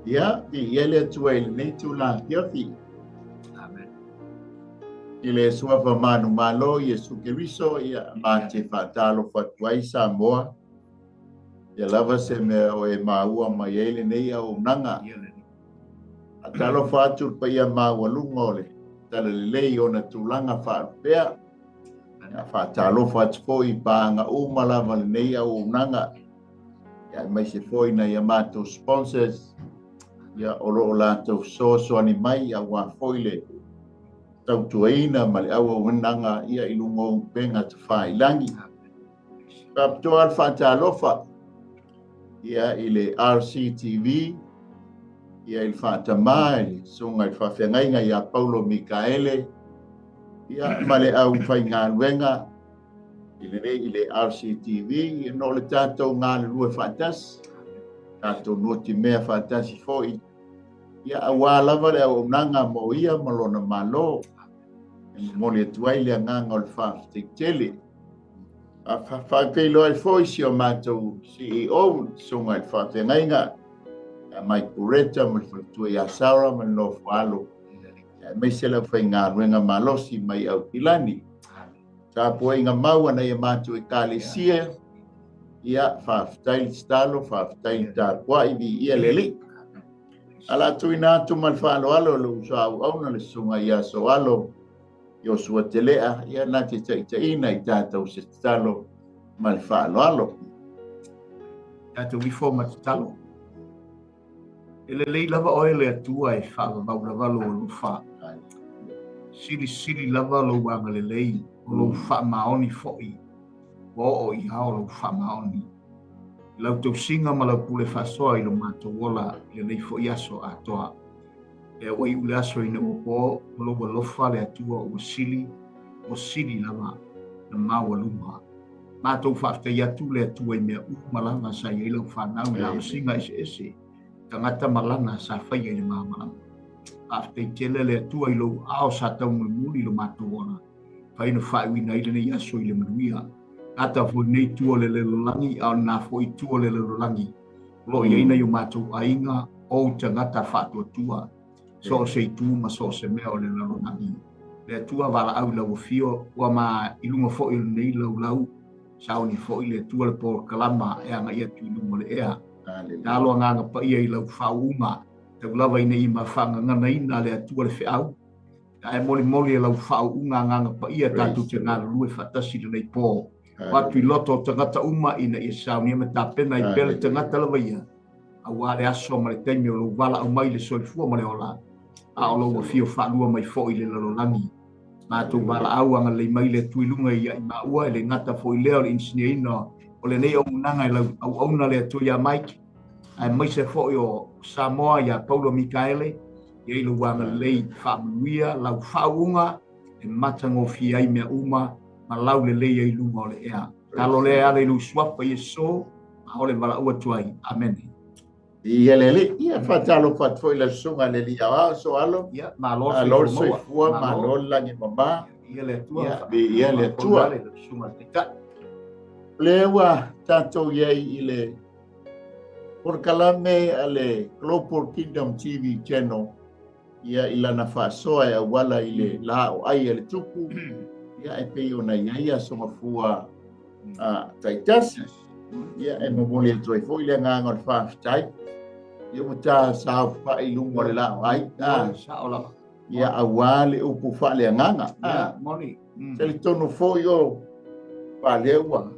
ia ia le tua ile nei tu la fiafi Amen. ile sua fa manu malo Yesu Keriso ia ma te fatalo fatuai Samoa ia lava se me o e maua mai ele nei au nanga atalo fatu pa ia maua lungole tala lei ona tulanga fa pea fa talo fatu foi pa nga uma lava nei au nanga ya mai se foi na ia mato sponsors ya olo la to so ani mai ya wa foile tau tuaina ma le awa nanga ia ilungo penga te fai langi pa to al fa talo fa ia ile RCTV ia il fa tamai sunga il fa fenga ia Paulo Micaele ia male au fai ngalwenga ile RCTV no le tato ngal lue fantas tato noti mea fantasi foi ia awala vale o nanga mo ia malona malo mo le tuai le nganga o fa tele a fa pe lo ai foi si o mato CEO sunga il fa tenga mai pureta mo tu ia sara mo no falo me se la foi ngalwenga malo si mai au pilani sa poinga mau na ia matu e kalesia ia faafetai stalo faafetai tapua'i ia leli ala tuina tu mal fa'aloalo lo usau au na le sunga ia soalo yo sua telea ia na te taʻitaʻina i tatou se talo mal fa'aloalo tatou ifo ma tatalo ele lei lava oe le atua e fa'avavaulavalo o lo fa sili lava lo anga le lei o lo fa'amaoni fo'i o i hao lo fa'amaoni lau tau singa ma lau pule whasoa i lo mātou wola i le fo i aso atoa. E wai ule aso i ne opo, o lo walofa le atua o sili lava na maua lunga. Mātou whaafta i atu le atua i mea malanga sa i lau whanau i lau singa ese. Tangata malanga sa whai i le malanga. Whaafta i tele le atua i lo ao sa tau muri i lo mātou wola. Whaina whaiwina i le nei aso i le manuia. Ata fo nei tua le langi au na fo i tua le langi lo ia ina yo matou ainga o tangata fatu tua so se tu ma so se me o le langi le tua vala au la fio wa ma ilunga fo i nei lau sa ni fo i le tua le por kalama e anga ia tu ilunga le ea talo nga pa ia i lau fauma te lava i nei ma fanga nga ina le tua le fe au ai moli lau fauma nga pa ia tatu te nga lu fatasi le nei po watu i loto tangata uma ina i sauni me tapena i pele tangata lava ia a wale aso ma le taimi o lo wala au mai le soifua ma le ola a o lo wa fio whanua mai fo i le lalolangi ma tu wala au anga le mai le tuilunga i ma ua le ngata fo i leo le insinia ina o le nei au nanga i lau au auna le atu ia Mike ai mai se fo i o Samoa ia Paulo Micaele i lo wanga lei whamanuia lau whaunga e matango fi ai mea uma ma lau le lei ai lunga o le ea. Talo le ale lu swapa i so, a ole wala ua tuai. Amen. Ia lele, ia fatalo fat foi la sunga le li awa so alo. Ia, ma lor so fua, ma lor langi mama. Ia le tua. Ia le tua. Lewa tato iei i le porkalame ale Global Kingdom TV channel. Ia ilana fa soa e wala i le la o ai le tupu. Ia e pei ona ia songa fua taitas ia e mamoli e toi foi le nganga o whaafitai ia muta sa pa i lungo le la ai ia awale upu wha le nganga moni se le tono foi o pa leua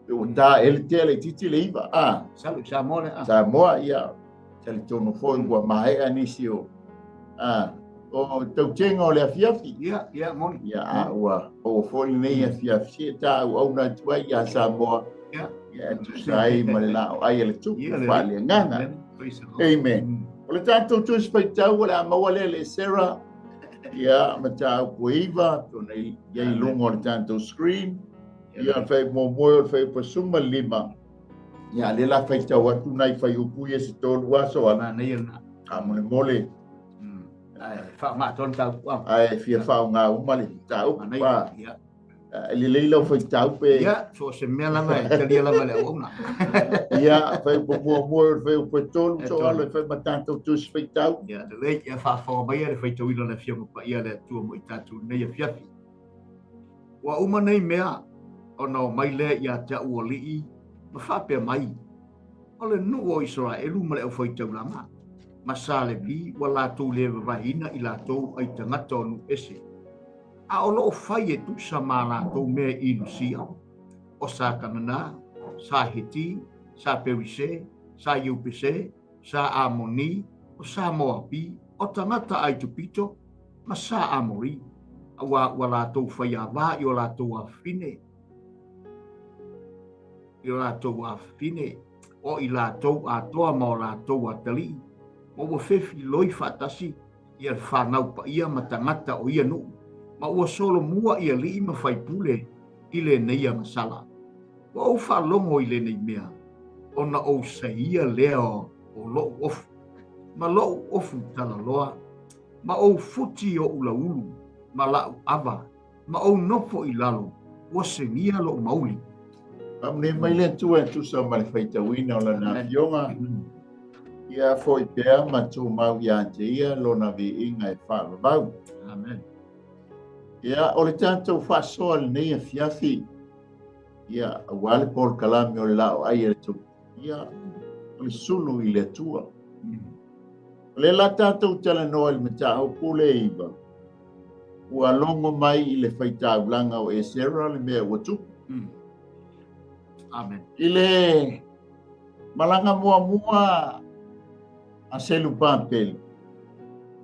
e uta ele tele titi le iwa sa moa ia se le tono foi ua mahe anisi o o tau tenga o le afiafi. Ia, moni. Ia, ua, o foli nei afiafi, ta au na tuai ia Samoa. Ia, tu sai ma le lao, ai ele tuku, whale nganga. Amen. O le tātou tu spaitau, le amaua le Sarah, ia, ma tāu puiva, tona ia i lunga o le tātou screen, ia, whai momoe o whai pasuma lima. Ia, le la whai tau atu nai whai upu ia se tolu aso ana. Amone mole. Fa ma ton tau ai fia fa nga umali tau pa le leila foi tau pe Ya, so se mea lava e talia lava le auna. ia fai mo fai o tolu so ala fai matanta tu fai tau Ya, le lei ia whawhawa mai e whai tau ila na whionga pa ia le tua mo i tātou nei a whiawhi. Wa uma nei mea, o nao mai le ia te ua lii, ma whapea mai. O le nu o Israelu ma le au whai tau langa. Ma sa le bi, wa lātou le wahina i lātou ai tangata o nu ese. A o loo whai e tu sa mā lātou mea inu sia. O sa kanana, sa heti, sa perise, sa iupese, sa amoni, o sa moapi, o tangata ai tupito, ma sa amori. A wa lātou whai a wā i o lātou a fine. I o lātou a fine. O i lātou a toa ma o lātou a tali. O wa fefi loi whatasi, i ar whanau pa ia ma tangata o ia nuu. Ma ua solo mua ia li ma fai pule i le neia masala. Wa au whalongo i le nei mea. O na o saia leo o loo ofu. Ma loo ofu tala loa. Ma o futi o ula ulu. Ma lau ava. Ma o nofo i lalo. Wa sengia lo mauli. ne mai le tu sa mai fai tau ina o la na fionga ia foi pea ma tu mau ia te ia lo na vi inga e whaavau. Amen. Ia, o le tātou whasoa le nei a fiafi. Ia, a wale Paul Kalami o le lao ai e tu. Ia, o le sulu i le tua. Le la tātou tala noa le mata o pule iwa. Ua longo mai i le whaitau langa o e sera le mea watu. Amen. I le malanga mua a selu pāpeli.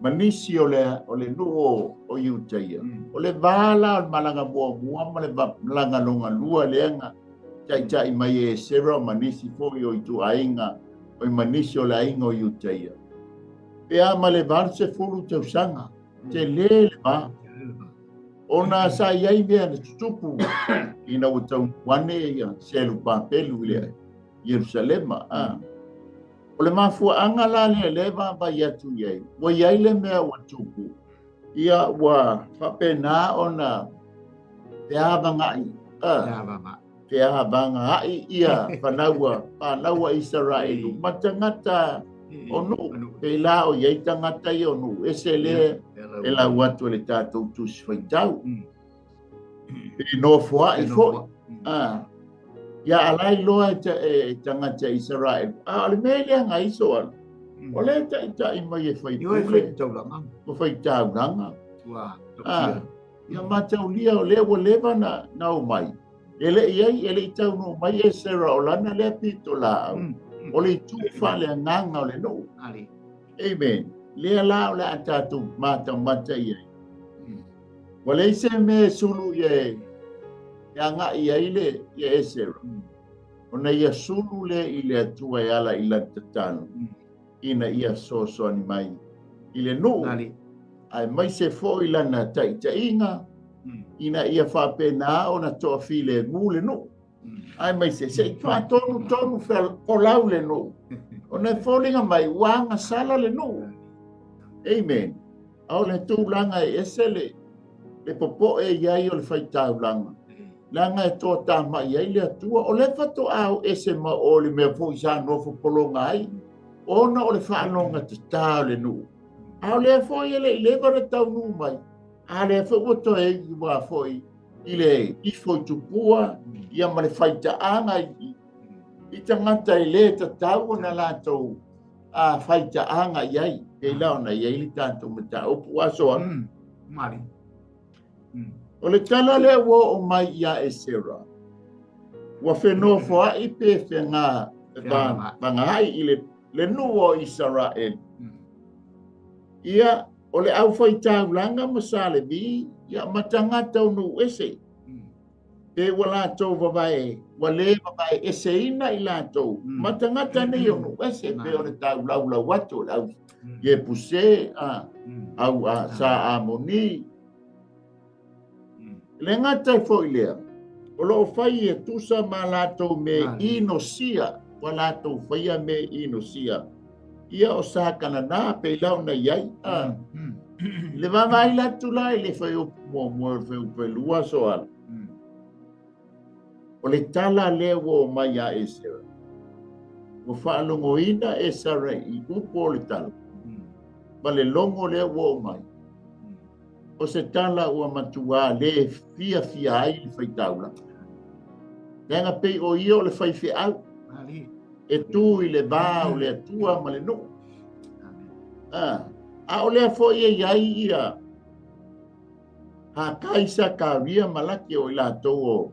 Manisi o le nuo o iutaia. O le vala o malanga mua ma le malanga longa lua leanga. Tai mai e sera manisi foi o itu ainga. O manisi o le ainga o iutaia. Pea ma le vala se fulu te usanga. Te le ba. Ona sa iai mea na tutupu. Ina o tau wane ia selu pāpelu lea. Yerusalema. O le mafua anga la le ba yatu yai. Wa yai le mea wa tupu. Ia wa whapena ona te havangai. Te havangai ia whanaua Israelu. Matangata onu. Te la o yai tangata i onu. Ese le e la watu le tātou tusi whaitau. Te no fua i fo. Ia alai loa e tangata Israel. Le mea lea ngai soa. O le ta i mai e whai pule. O whai tauranga. Ia matau lia o lea wa lewa na o mai. Ele iai, ele i tau no mai e sera o lana lea pito la au. O le tufa lea nganga o le no. Amen. Lea la o lea atatu mata iai. Wa le se me sulu iai. Ia nga ia ile ia esera. Ona ia sulu le ile atua e ala ila tatanu. Ina ia soso ani mai. Ile no. Ai mai se fo ila na taita inga. Ina ia whapena o na toa file mule no. Ai mai se tonu fel kolau le no. Ona fōlinga mai wanga sala le no. Amen. Au le tūlanga e esele. Le popo e iai o le whaitau langa. Langa e tō tā mai ai le atua. O le whato au ese ma o le mea fōi sa nofo polonga ai. Ona o le whanonga te tā le nu. Au le fōi ele i le vare tau nu mai. A le whaoto e i wā fōi. I le i fōi tupua. Ia ma le whaita anga i tangata i le ta tau na lātou. A whaita anga iai. Kei launa iai li tātou me tā opu asoa. Mari. O le tala le wo o mai ia e sera. Wa whenua fua i pe whenga bangai i le nuo Israel. Ia o le au whaitau langa masale bi ia matangata o nu ese. Te wa lātou wawae, wa le wawae ese ina i lātou. Matangata nei o nu ese pe o le tau laula watu au ye puse au sa amoni. Le ngata fo ilea. O lo fai e tusa ma lātou me inosia. Wa lātou faia me inosia. Ia o sa kanana pe launa iai. Le vavai latu lai le fai o mua fai o pelua soal. O le tala le wo mai a Esera. O whaalongoina e Sara I upo o le tala. Ma le longo le wo mai. O se tala ua matua le fia ai le whaitaula. Nenga pei o ia o le whaifi au. E tu I le ba o le atua ma le no. A o le fo ia iai ia. Ha kaisa ka ria malaki o ila tau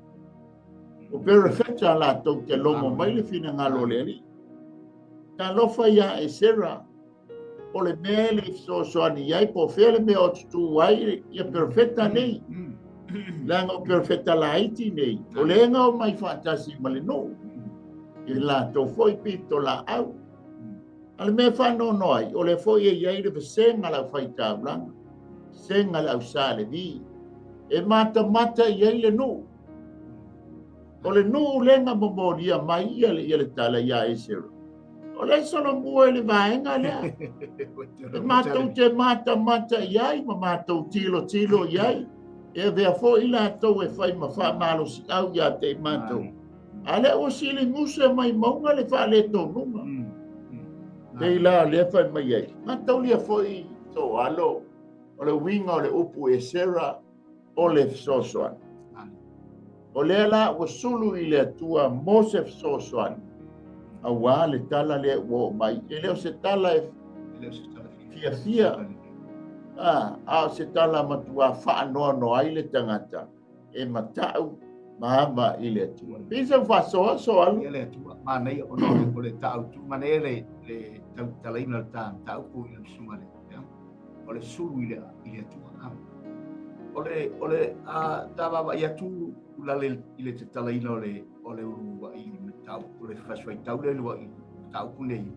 o perfecta la tau te longo mai le fina ngalo le ali. Ka lofa ia e Sera o le mele so ani iai po fele me o tu wai ia perfecta nei. Langa o perfecta la iti nei. O le nga o mai fatasi male no. I la tau foi pito la au. Ale me fa no noi o le foi iai le senga la faita blanca. Senga la usale vi. E mata iai le no. O le no lenga momoria mai ia le tala ia e Sera. O le sono mua le vaenga lea. E mātou te mata iai, ma mātou tilo iai. E vea fo ila tau e whai ma wha malo si au ia te mātou. A le o sili ngusa mai maunga le wha le tō nunga. Te ila le whai mai iai. Mātou lia fo I tō alo. O le winga o le upu e Sera o le sosoan. O le ala o sulu I le atua Mosef sosoan. A wā le tala le wo mai. E leo se tala e fia. A se tala matua wha no ai le tangata. E matau mahama I le atua. Pisa wha so alu. Le atua. Manei o no o le tau tu. Manei le talaina le tau ko I le sunga le. O le sulu I le atua. O le tawa I atu ulale I le talaina o le urua I le tau. O le faswai tau le lua I tau kune I.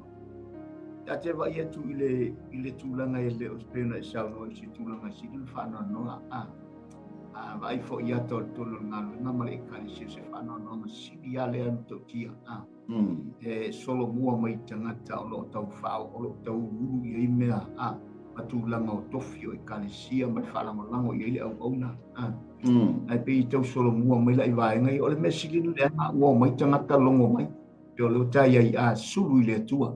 Ya te wa ia tu I le tūlanga e le ospena e sau no I se tūlanga si le whanau noa. Vai fo ia tō tōno ngālu. Ngā mare e kari se whanau noa ma siri a le anu tau tia. E solo mua mai tangata o lo tau whao o lo tau uru I mea. Matulanga o tofi o e kalesia mai whalango lango I ele au auna. Ai pe I tau solo mua mai la I vaenga I ole mesilinu le ana ua mai tangata longo mai. Pe o leo tai ai a sulu I le atua.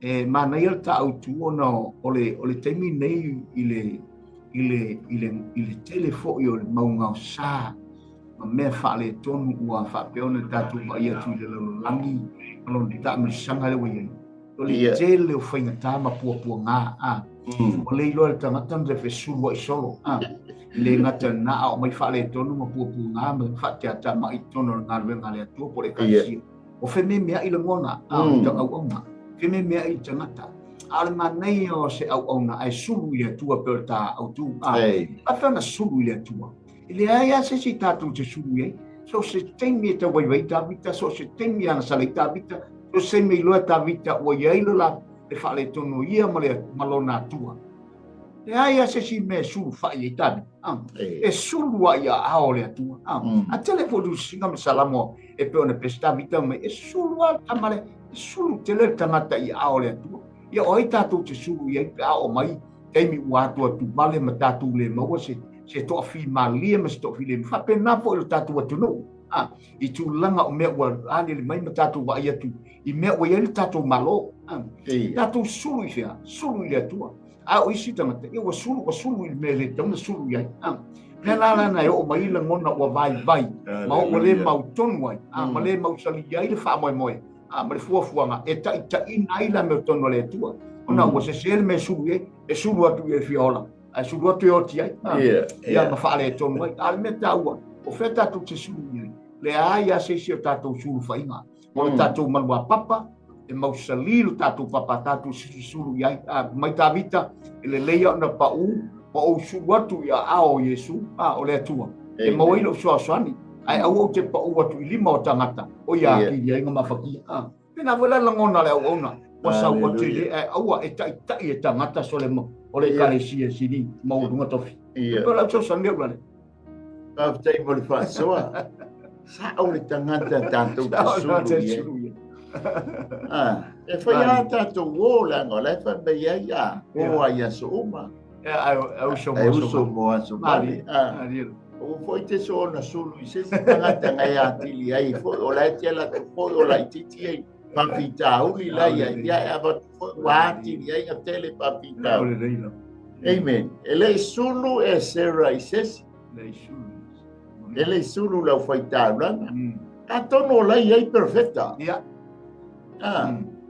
E mana ia ta au tu ona ole taimi nei I le telefo I ole maunga o sa. Ma mea whaale tonu ua whapeona tatu ma ia tu I le langi. Alon ta amisanga le wai. Ole tele o whaingata ma pua ngā. O le ilo le tangata mre fe sulu I solo. Le ngata na o mai whaale tonu ma pua ngā ma whaate ata ma I tono ngā ruenga le atua po le kaisia. O fe me mea I le ngona. Tau au aunga. Fe me mea I tangata. Ale manei o se au aunga ai sulu I atua pe ta au tu. A whana sulu I atua. Ile aia se si tatu te sulu I. So se teimi ta wai ta vita. So se teimi ana sale ta vita. So se me iloa ta vita o iailo la. E whale tono ia malona atua. E aia se si me sulu whai e tabi. E sulu a ia ao le atua. A telefodu singa me salamo e pe ona pesta vita me. E sulu a tamale. E sulu tele tangata I ao le atua. Ia oi tatu te sulu ia pe ao mai. Teimi ua atua tu male ma tatu le maua se toa fi malia ma se toa fi le. Whape napo ilo tatu atu no. I tu langa o mea ua ane le mai ma tatu wa ia tu. I mea ua ia tatu malo. Tatu sulu I fea. Sulu I le atua. A o isi tangata. Ia ua sulu I me le tauna sulu ia. Nea lana e o mai la ngona ua vai. Ma o le mau tonu ai. Ma le mau sali ia le wha moe. Ma le fuafuanga. E ta ina ila me tonu le atua. Ona ua se sele me sulu ia. E sulu atu ia fiola. A sulu atu ia oti ai. Ia ma wha le tonu ai. Ale me taua. O fe tatu te sulu ia. Le aia se si o tatou sulu whainga. O le tatou malua papa. E mau salilu tatou papa tatou sulu iai. Mai tā vita. E le leia ona pau. O sulu atu ia ao Yesu. O le atua. E mau ilo soasani. Ai au te pau atu I lima o tangata. O ia ki ia inga mawhakia. Pena wala langona le au ona. Wasau atu le aua e tai e tangata so le mo. O le kalesia sini. Mau runga tofi. Pena lau soasani leo lale. Tei mo le whasoa. Sa au le tangata tātou te sulu ia. E whai a tātou wō lango, le whai mei ia, o a ia so uma. E au so moa so mali. O foi te so na sulu I se tangata ngai atili ai foi o lai te la foi o lai titi ai papita uli lai ia ava foi wati ai a tele papita. Amen. Ele sulu e sera I se ele sulu la foi taulanga. A tono lai ai perfecta.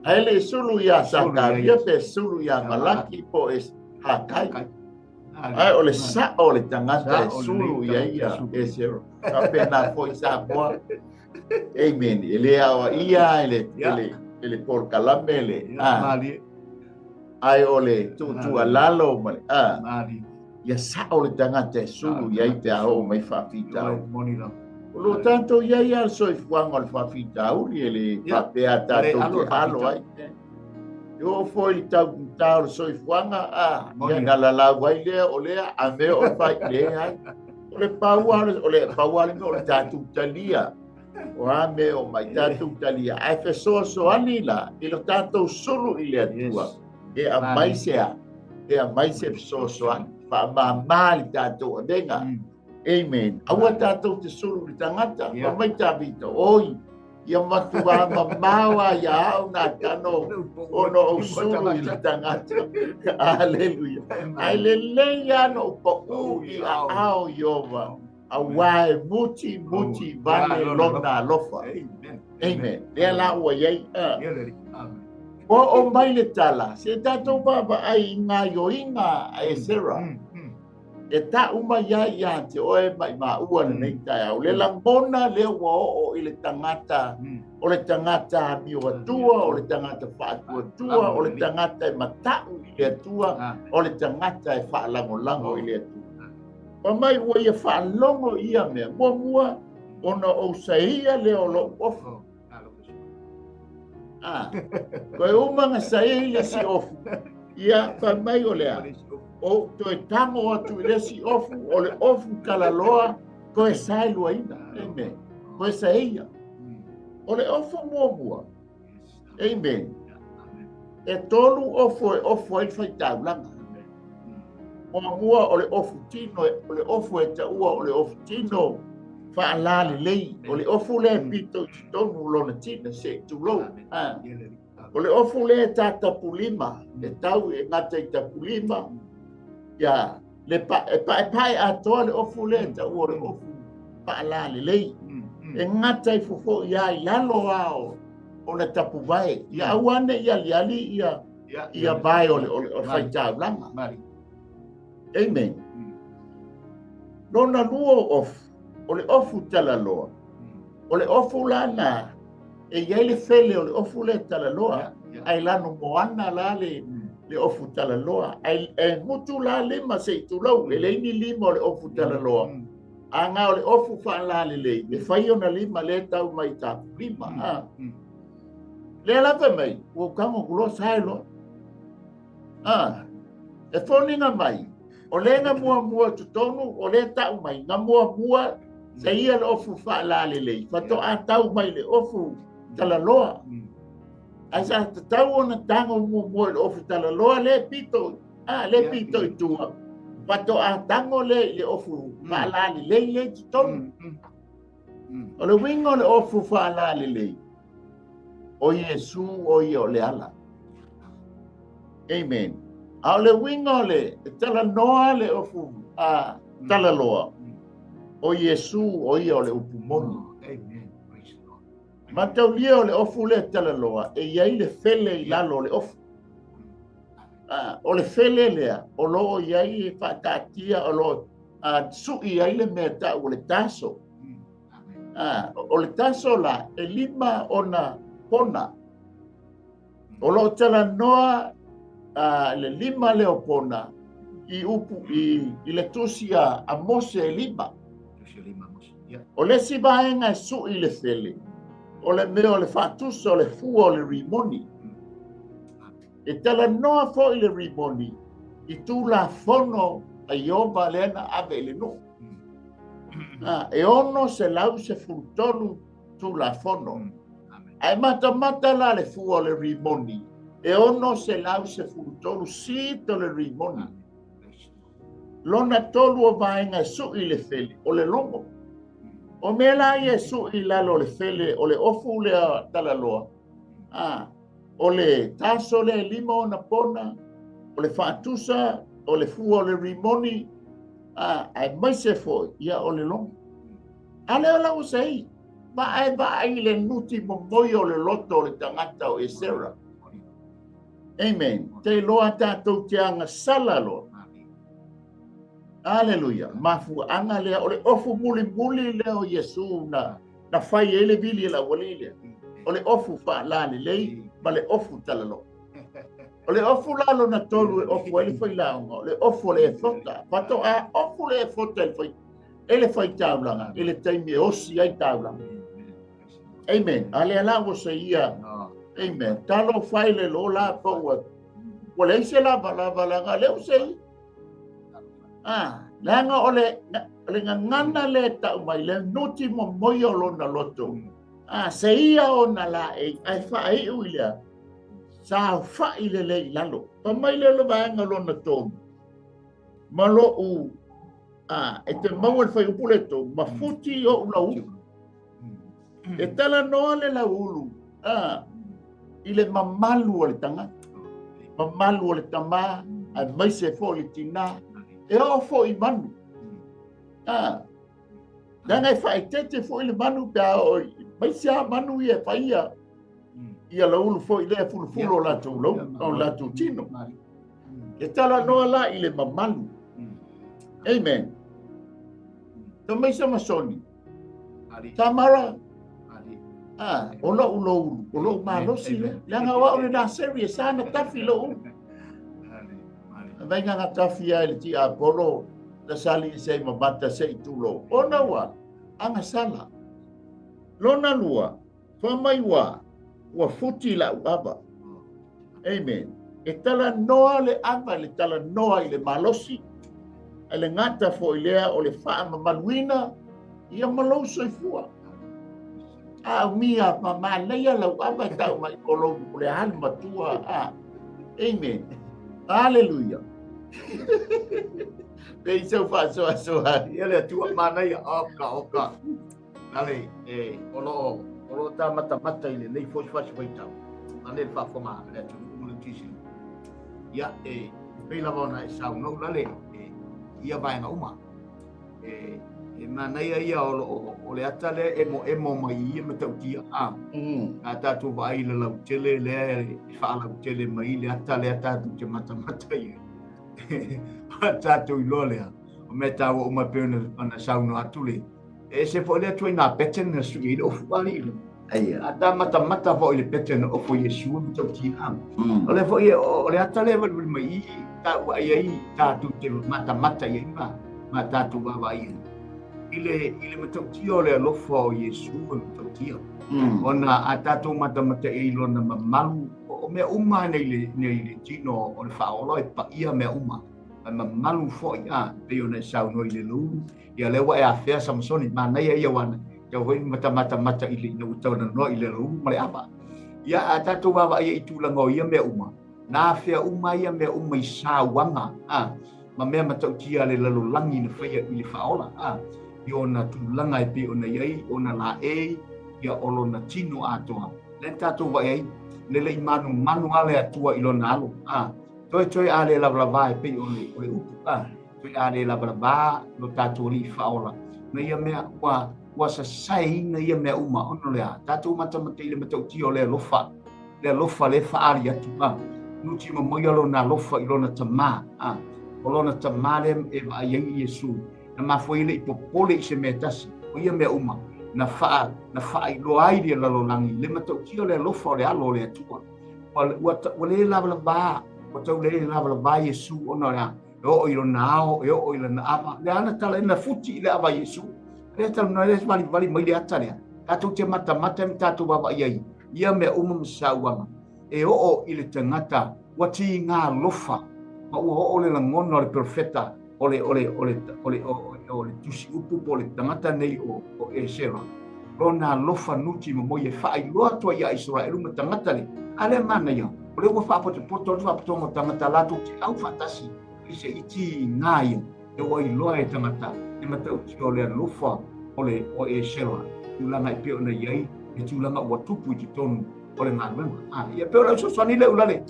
Ele sulu ia Sakaria pe sulu ia Malaki po es hakai. Ai ole sa ole tangata sulu ia esero. Apena foi sa boa. Amen. Ele ia ele por calamele. Ai ole tu alalo male. Ia sa ole tangata sulu ia te ao mai fafita. Lo tanto ia soi fuang al fafita uli ele papea tato alo ai. Yo foi tau soi fuanga ia ngalala wai le ole a me o fai le ai. Ole pauale me ole tatu talia. O ame o mai tatu talia. Ai fe so anila. Ilo tato solo ile atua. E a mai se so an. Pa mali tato adenga. Amen. Awa tato te solo i tangata. O mai tabita. Oi. Ia matua mamawa ia au na kano ono o sulu I tangata. Hallelujah. Ai lele ia no pau I au Yova. Awai muti vale lona lofa. Amen. Lea la ua iei. O mai le tala. Se tato baba ai ngā yoinga e sera. E ta uma ia te oe mai ua nei tai au. Le langona le ua o I le tangata. O le tangata mi o atua, o le tangata whaatua tua, o le tangata e matau I le atua, o le tangata e whaalango I le atua. Pa mai ua ia whaalongo ia mea. Mua ona o saia le o lo ofu. Koe umanga saia le si ofu. Ia pa mai o lea. O toe tango atu I le si ofu, o le ofu kalaloa, koe sai luaina. Amen. Koe saia. O le ofu mua. Amen. E tolu ofu ai fai taulanga. O mua o le ofu tino, o le ofu e taua, o le ofu tino, whaalali lei, o le ofu le pito I tonu lona tina se tulou. O le ofu le tata pulima, e tau e ngata I tapulima, ia, le pai atoa le ofu le taua, le ofu whaalali lei. E ngata I fofo ia I lalo ao, o le tapu vai, ia awane ia liali ia vai o fai taulanga. Amen. Lona lua ofu, o le ofu talaloa. O le ofu lana, e iai le fele o le ofu le talaloa. Ai lano moana la le ofu talaloa. Ai mutu la lima se itulau, le leini lima o le ofu talaloa. Anga o le ofu whaalale lei, le whai ona lima le tau mai tapu lima. Le alawe mai, ua kango kulo sailo. E whoninga mai. O le nga mua tutonu, o le tau mai, nga mua, sa ia le ofu whaalale lei. Fato a tau mai le ofu talaloa. Ai sa tau ona tango mua le ofu talaloa, le pito I tua. Fato a tango le ofu whaalale lei le tutonu. O le wingo le ofu whaalale lei. O Yesu o ia o le ala. Amen. A le wingo le tala noa le ofu tala loa. O Yesu o ia o le upumoni. Ma tau lia o le ofu le tala loa. E iai le fele I lalo le ofu. O le fele lea. O lo iai e whatatia o lo sui iai le mea ta o le taso. O le taso la e lima ona pona. O lo tala noa le lima le opona I upu I le tusia a mose e lima. O le si vaenga e su I le fele. O le mea o le fatusa o le fua o le rimoni. E tala noa fo I le rimoni. I tu la fono a Iova lena ave le no. E ono se lau se fultonu tu la fono. Ai mata la le fua o le rimoni. E ono se lau se fultonu sito le rimoni. lona tolu o vaenga su i le fele o le longo. O me la ia su i lalo le fele o le ofu le talaloa. O le taso le lima o na pona, o le whaatusa, o le fua o le rimoni, ai mai se fo ia o le longo. Ale o lau sei, va ai le nuti mo moi o le loto o le tangata o Esera. Amen. Te loa tātou te anga salalo. Aleluia. Mafu anga lea o le ofu muli leo Yesu na whai ele vili la wali lea. O le ofu wha lale lei, ma le ofu talalo. O le ofu lalo na tolu e ofu ele whai launga. O le ofu le e fota. Pato a ofu le e fota ele whai taulanga. Ele taimi e osi ai taulanga. Amen. Ale ala o se ia. Amen. Talo whai le lo la paua. Wale ise lava langa leo sei. Langa ole ngana le tau mai le nuti mo moi o lona loto. Se ia o na la ai whai uilea. Sa whai le lalo. Pa mai le lo vaenga lona tomu. Malo u. E te maua le whai upule to. Mafuti o ula u. E tala noa le la ulu. I le mamalu o le tanga. Mamalu o le tama. Ai mai se fo le tina. E o fo i manu. Nanga e whai tete fo i le manu pia o mai sia manu i e whaia. Ia la ulu fo i lea fulu o latu lau, o latu tino. E tala noa la i le mamalu. Amen. Ta mai sa masoni. Tamara. O lo ulo ulu. O lo malosi le. Langa wa ule na seri e sana tafi lo ulu. Venga nga tafi ai le ti a polo. Na sali se mabata se i tulo. Ona wa. Anga sala. Lona lua. Whamai wa. Wa futi la uaba. Amen. E tala noa le ava, le tala noa i le malosi. E le ngata fo i lea o le wha mamaluina. Ia maloso i fua. Mia mama leia la uaba i tau mai kolo le hali matua. Amen. Hallelujah. Pei sau wha soa. Ia le tua manai oka. Nale, olo ta mata i le nei fos vai tau. Nale fa foma le tu ulu tisi. Ia pei la bona e sau no nale ia vai na uma. E manai ia o le ata le emo mai ia me tau tia a tatu vai le lau tele le fa lau tele mai le ata tu te mata ia. Tatu i lolea. O me tau o ma pena ana sau no atule. E se fo le tu na peten na su i o fali. Ata mata fo le peten o fo Yesu me tau tia o le fo o le ata le mai ta wa ia tatu te mata ia ma tatu wa ia. Ile me tau tia o le alofa o Yesu me tau tia. Ona atatu mata e lona mamalu o me uma nei le tino o le whaolo e pa ia me uma. Mamalu fo ia pe ona sau no i le lu. Ia le wa e a fea Samsoni ma nei ia wana. Ia hoi mata i le no tau na no i le lu ma le apa. Ia atatu wa ia i tulango ia me uma. Na fea uma ia me uma i sa wanga. Ma mea matau tia le lalo langi na whaia i le whaola. I ona tulanga e pe ona iai, ona la ia olo na tino atoa. Le tato wa iai, le lei manu ale atua i lona alo. Toi ale lablava e pe ole upu. Toi ale lablava lo tato li whaola. Na ia mea ua sasai na ia mea uma ono lea. Tato mata i le matau tio le lofa. Le lofa le whaari atu. Nuti ma moia lo na lofa i lona tama. O lona tama le e wa iai Yesu. Na mafoile i popole i se mea tasi. O ia mea uma. Na faa i lo airi la lo langi. Le matau tio le lofa o le alo le atua. Wa le lava. Wa tau le lava Yesu ono rea. E o ilo nao, e o ilo na ama. Le ana tala ina futi i le ava Yesu. Le tala na le vali mai le ata rea. Tatou te mata me tatou wawa iai. Ia mea uma msauama. E o i le tangata. Wa ti ngā lofa. Ma ua o le langono le profeta. Ole tusi upu po le tangata nei o Esera. Rona lofa nuti mo ye fai loa to ia Israel ma tangata le. Ale mana ia. Ole ua fa poto mo tangata latu ki au fatasi. Ise iti ngai. e o i loa e tangata e matau tio le alofa o e sela tulanga i peo na iai e tulanga ua tupu i te tonu o le ngāruenga ia peo na sosani le ulale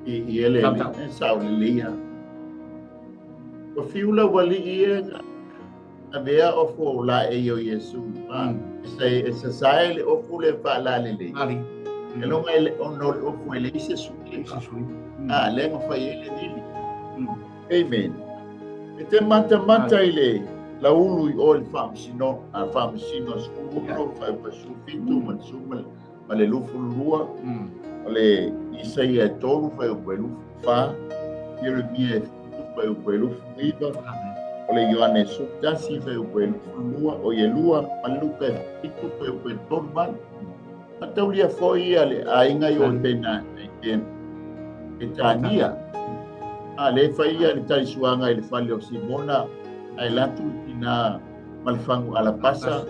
I ele e sao le lia o fiula wali i a vea o fo la e o Yesu e sa sai le o fu le fa la le le ali e longa ele o no o fu ele se su le nga fa ele nili amen e te mata ile la ulu i o il famsino a famsino sculo fa pa su fitu man su ma le lufu lua le Isaia tolu fa o lufu fa Jeremia fa o lufu iba o le Ioane sutasi fa o lufu lua o ye lua ma luka fitu fa o tolu man mataulia foi ale a inga i o tena e tania a le faia le tai suanga i le fale o Simona ai latu ina malfangu ala pasa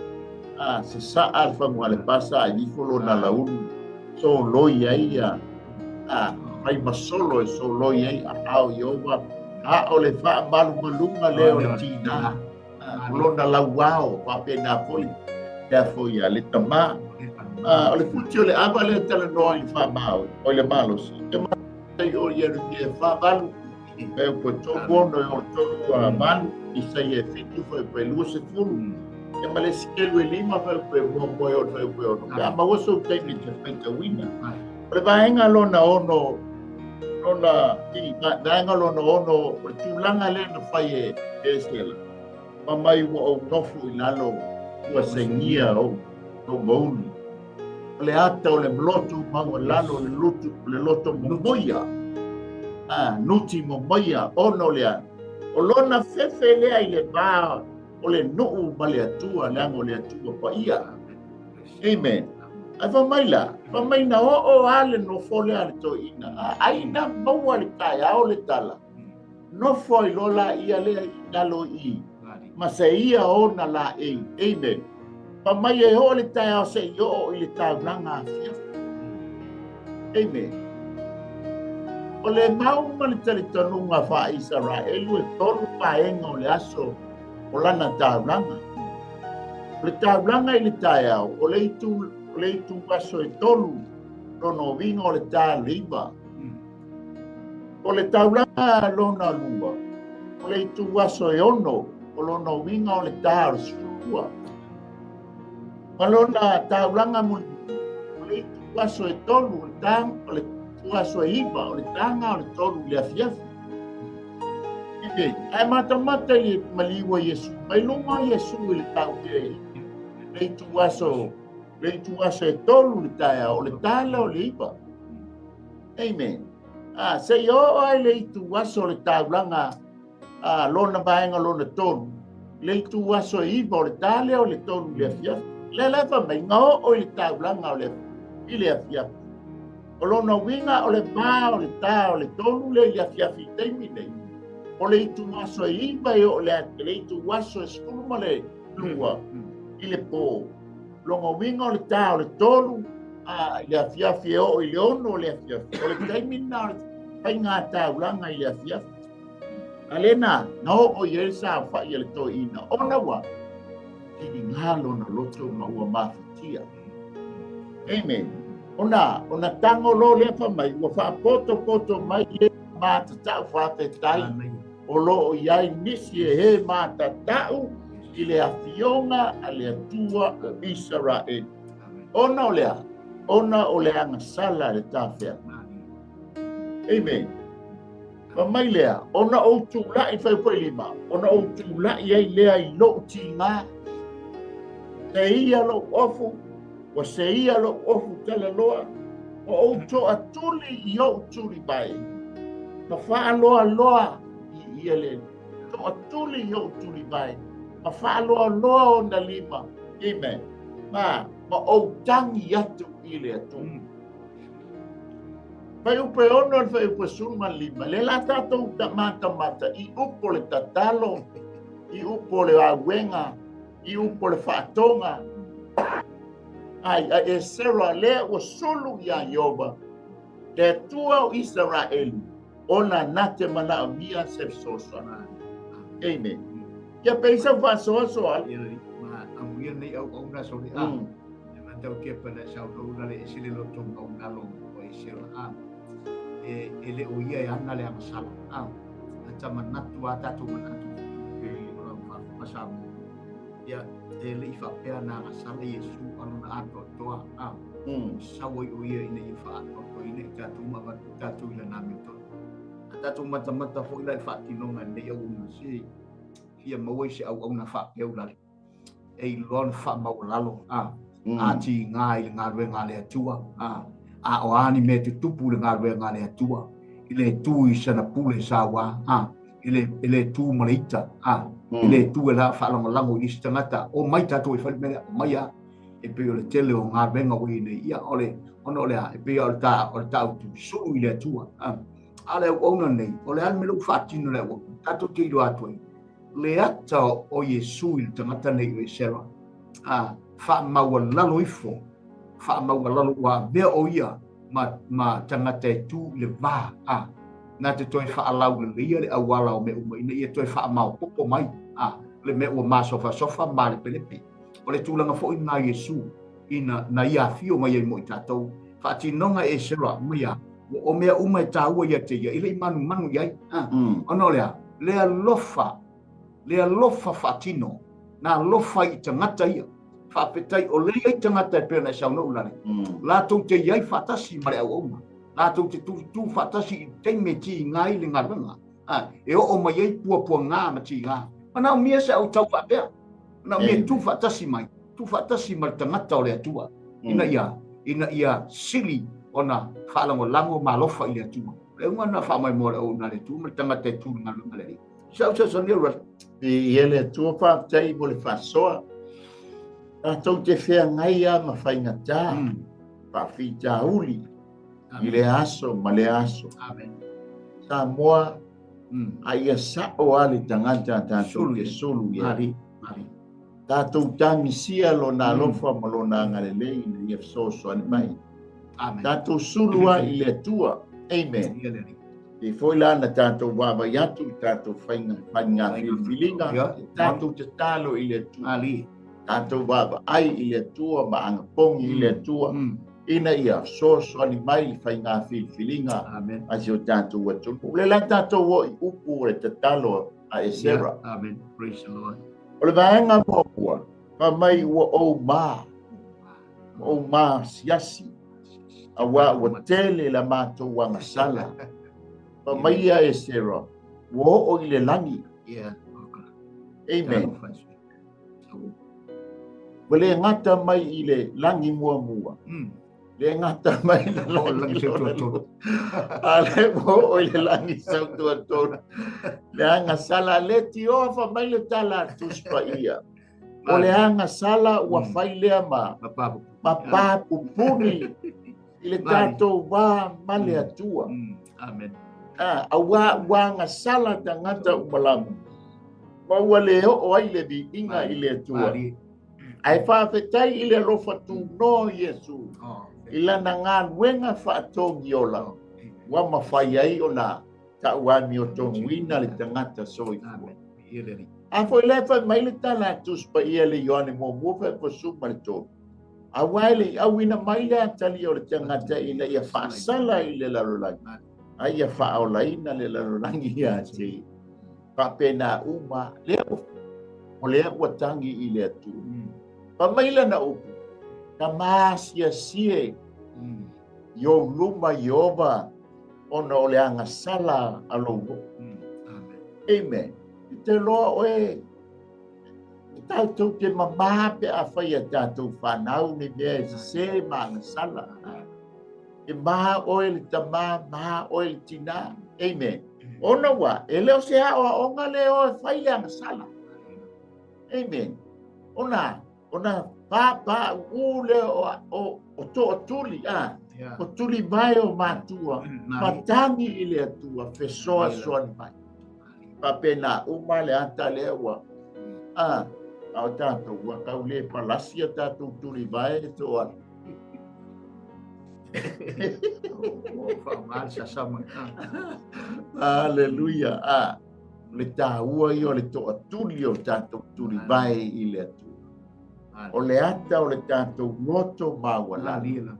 se sa alfangu ala pasa ai folo na launu so loi ai mai masolo e so loi ai au yoga o le fa malunga le o tina lona lauao pa pena foi ya foi ale tama o le futi o le ava le tala no i fa mau o le malos te mai o ye le fa malu e ko to bono o to malu i sai e fitu foi pelu se fulu e male skelu e lima fa pe mo o fa pe o ka ma o so te ni te penta wina le vaenga lona ono lona i vaenga lona ono o tulanga le no fai e esela ma mai o nofu i lalo o sengia o boni le ata o le mlotu mango lalo le loto momoia nuti momoia ono lea o lona fefe lea i le ba o le nuu ma le atua le ango le atua pa ia amen ai fa mai na o ale no fole ale to ina ai na maua le tai ao le tala no foi lola ia le nalo i ma se ia ona la amen pa mai e ho le tai ao se yo i le tai nanga amen o le mau ma le tali tanunga fa Israel e tolu paenga o le aso o lana tai nanga le tai nanga i le tai ao o le tu aso e tolu no vinga o le tai liba o le tai nanga lona lua o le tu aso e ono o lona vinga o le tai sua malona taulanga mo le tuaso e tolu o tang o le tuaso e iba o le tanga o le tolu le afiafi ike ai mata i maliwa Yesu mai longa Yesu le tau ke le tuaso e tolu le taia o le tala o le iba amen se yo ai le tuaso le taulanga lona baenga lona tolu le tuaso e iba o le tala o le tolu le afiafi le fa mai ngao o i taulanga o le ile afia o lona winga o le ba o le ta o le tonu le ia fia fi teimi nei o le itu maso i ba o le itu waso skulu male lua ile po longa winga o le ta o le tonu ia fia fi o ile ono le afia o le teimi na pai nga taulanga ia fia alena no o yesa fa ile to ina ona wa ki ngalo na loto ma ua mafitia amen ona tango lo le fa mai ua fa poto mai e mata ta fa te tai o lo ia nisi he mata tau i le afionga a le atua o Israel ona o le anga sala le tafea amen fa mai lea ona o tu la i fa lima ona o tu la i lea i lo tinga se ia lo ofu o se ia lo ofu tala loa o to atuli i o tuli bai ma fa loa i ia le to atuli i o tuli bai ma fa loa o na lima amen ma o tangi atu i le atu pai upe ono fai upe suma lima le la tatou mata i upo le tatalo i upo le awenga i upo le whaatonga ai e sera le o solu ia Ioba te tua o Israel ona nate mana mia se sosana Amen. Ia peisa whasoa. Ia le ma amuia nei au na so le e matau ke pala sa au na le sile lo tong au na lo o e sila e le o ia e ana le amasala ata manatu ata tu manatu e ora masa ia e le fa pea na ngasala Yesu anu na ato toa sawo o ia ina i fa ato to ina ka tu ma ta tu ina na mito ata tu mata fo ila fa tinonga nei au na si ia mawai se au na fa pea ula e lon fa maulalo a ti ngai ngā ruenga le atua a o ani me te tupu le ngā ruenga le atua ile tu i sana pule sawa ile tu malaita ile tu la fa lango i stangata o mai tatu i fa me mai a e pe le tele o ngā ruenga o ine ia ole ono le e pe o ta tu su ile atua ale o ona nei ole al me lu fa tino le o tatu te do atu le ata o Yesu il tangata nei o sera fa mawalalo ifo fa mawalalo wa be o ia ma tangata tu le va na te toi fa alau le ia le awala o me uma ina ia toi fa mau popo mai le me o ma sofa ma le pelepe o le tulanga fo ina Yesu ina na ia fio mai mo tatou fa tinonga e sera mia o me uma taua ia te ia ile manu ia ono le alofa fatino na lofa i tangata ia fa petai o le i tangata pe na sauna ulale la tu te ia fatasi mare au la tu te tu fatasi te meti ngai le ngaranga e o mai ai pua nga ma ti nga ana mia se au tau fa pe na mia tu fatasi mai tangata o le atua ina ia sili ona fa lango malofa i le atua le ngana fa mai mo o na le tu ma tangata tu ngalanga le sa ni i ele tua whaatai mo le whasoa. A tau te whea ngai a ma whaingata. Whawhita uli. I le aso, ma le aso. Amen. Sa moa, a ia sao ale tangata tātou ke solu ia. Tātou tāmisia lo nā lofa ma lo nā ngalelei i le so ane mai. Tātou sulua i le tua. Amen. E foi lá na tātou wāwa iatu, tātou whainga whilinga, tātou te tālo i le tua. Tātou wāwa ai i le tua, ma anga pongi i le tua. Ina ia, so ani mai i whainga whilinga, a si o tātou watu. Le la tātou wo i upu e te talo a e sera. Amen. Praise the Lord. O le vaenga mōpua, pa mai ua o mā siasi, a wa tele la mātou wanga sala. Maia e sera, wo o i le langi. Amen. Wale ngata mai i le langi mua. Le ngata mai i le langi sautua. Ale wo o i le langi sautua. Le anga sala le ti ofa mai le tala tuspa ia. O le anga sala ua fai lea ma papu puni i le tātou wā male atua. Amen. A wanga sala tangata umalamu. Maua le o ai le bi inga i le atua. Ai whawhetai i le rofa tu no Yesu. I lana ngā wenga whaatongi o la. Wa mawhai ai o nā ta uami o tongu ina le tangata soi. A fo le whai mai le tala tuspa ia le yoane mo muwhe po suma le tō. A waile au ina mai le atali o le tangata i le ia whaasala i le larolagi. Aia whaolaina le larolangi ia te. Papena uma leo. O lea ua tangi i le atu. Pa maila na upu. Ka maasia sie. Yo luma Yehova. Ona o le anga sala alogo. Amen. Te loa oe. Tātou te mamape a whaia tātou whanau ni mea se maanga sala. E maha oe le tama, maha oe le tina. Amen. Ona wa, e leo se hawa onga leo e whaianga sala. Amen. Ona papa ule o to tuli, o tuli mai o matua, matangi ile atua, fesoa soan mai. Papena uma le anta lewa. Au tātou wa kau le palasia tātou tuli mai e toa. Aleluia. le tāua i o le toa tuli o tātou tuli vai i le atu. O le ata o le tātou loto mawalalo.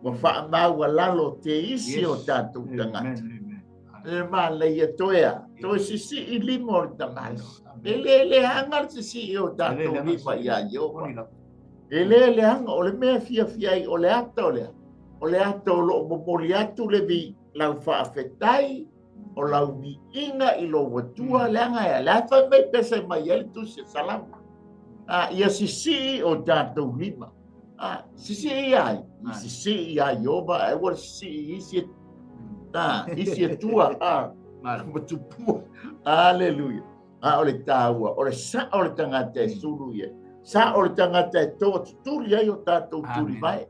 Wa wha mawalalo te isi o tātou tangata. E mā leia toea, toi sisi i limo o le tamalo. Le hangar sisi i o tātou lima i a Iowa. Le hanga o le mea fia i o le ata o lea. O le ata o lo momoli atu le vi lau whaafetai o lau vi inga i lo watua le anga ea. Le hawhai mai pesa mai ele tu se salama. Ia sisi o tātou lima. Sisi i ai. Sisi i ai Iowa. E wara sisi i isi e tua. Matupua. Aleluia. O le tāua. O le sa o le tangata e suru ia. Sa o le tangata e toa tuturi ai o tātou turi vai.